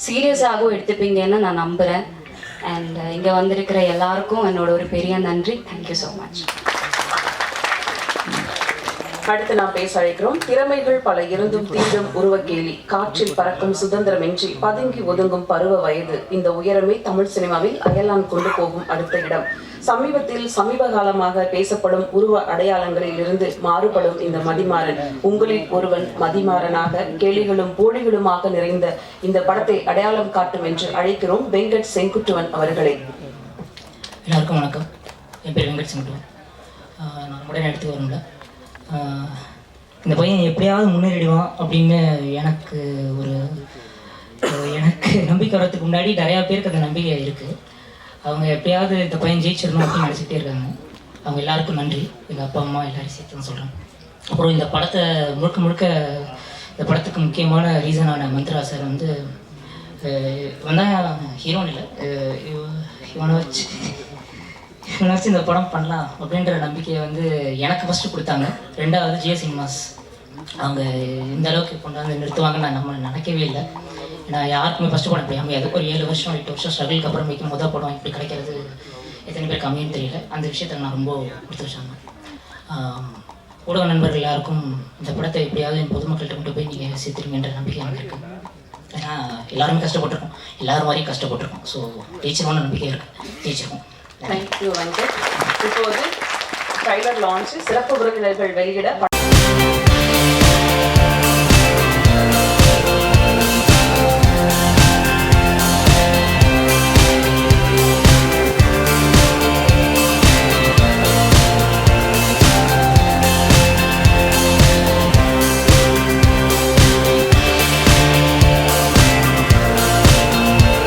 சீரியஸாகவும் எடுத்துப்பீங்கன்னு நான் நம்புகிறேன். அண்ட் இங்கே வந்திருக்கிற எல்லாருக்கும் என்னோட ஒரு பெரிய நன்றி. Thank you so much. அடுத்து நாம் பேச அழைக்கிறோம். திறமைகள் பல இருந்தும் தீண்டும் உருவக்கேலி, காற்றில் பறக்கும் சுதந்திரமின்றி பதுங்கி ஒதுங்கும் பருவ வயது, இந்த உயரமே தமிழ் சினிமாவில் அயலான் கொண்டு போகும் அடுத்த இடம். சமீப காலமாக பேசப்படும் உருவ அடையாளங்களில் இருந்து மாறுபடும் இந்த மதிமாறன் உங்களில் ஒருவன் மதிமாறனாக கேலிகளும் போலிகளுமாக நிறைந்த இந்த படத்தை அடையாளம் காட்டும் என்று அழைக்கிறோம் வெங்கட் செங்குட்டுவன் அவர்களை. எல்லாருக்கும் வணக்கம். என் பேர் வெங்கட் செங்குட்டுவன். நான் உடனே எடுத்து வரல. இந்த பையன் எப்படியாவது முன்னேறிடுவான் அப்படின்னு எனக்கு நம்பிக்கை வரதுக்கு முன்னாடி நிறையா பேருக்கு அந்த நம்பிக்கை இருக்குது. அவங்க எப்படியாவது இந்த பையன் ஜெயிச்சிடணும் அப்படின்னு நினச்சிக்கிட்டே இருக்காங்க. அவங்க எல்லாருக்கும் நன்றி. எங்கள் அப்பா அம்மா எல்லாரும் சேர்த்து தான் சொல்கிறேன். அப்புறம் இந்த படத்தை முழுக்க இந்த படத்துக்கு முக்கியமான ரீசனான மந்த்ரா சார் வந்து வந்தால் ஹீரோன் இல்லை, இவனை வச்சு இந்த படம் பண்ணலாம் அப்படின்ற நம்பிக்கையை வந்து எனக்கு ஃபஸ்ட்டு கொடுத்தாங்க. ரெண்டாவது ஜிஎஸ் சினிமாஸ் அவங்க இந்த அளவுக்கு கொண்டாந்து நிறுத்துவாங்கன்னு நான் நினைக்கவே இல்லை. ஏன்னா யாருக்குமே ஃபஸ்ட்டு படம் கிடையாது. எதுக்கு ஒரு 7 வருஷம் 8 வருஷம் ஸ்ட்ரகிளுக்கு அப்புறம் வைக்கும் முதல் படம் இப்படி கிடைக்கிறது எத்தனை பேர் கம்மின்னு தெரியல. அந்த விஷயத்தில் நான் ரொம்ப கொடுத்து வச்சாங்க. ஊடக நண்பர்கள் எல்லாருக்கும் இந்த படத்தை எப்படியாவது என் பொதுமக்கள்கிட்ட கொண்டு போய் நீங்கள் சேர்த்துருங்கன்ற நம்பிக்கை எனக்கு இருக்குது. ஏன்னா எல்லாருமே கஷ்டப்பட்டுருக்கோம், எல்லாரும் மாதிரியும் கஷ்டப்பட்டுருக்கோம். ஸோ ஜெயிச்சிருவோம்னு நம்பிக்கை இருக்குது, ஜெயிச்சிருக்கோம். தேங்க்யூ வெங்கட். இப்போது ட்ரைலர் லான்ச் சிறப்பு விருந்தினர்கள் வெளியிட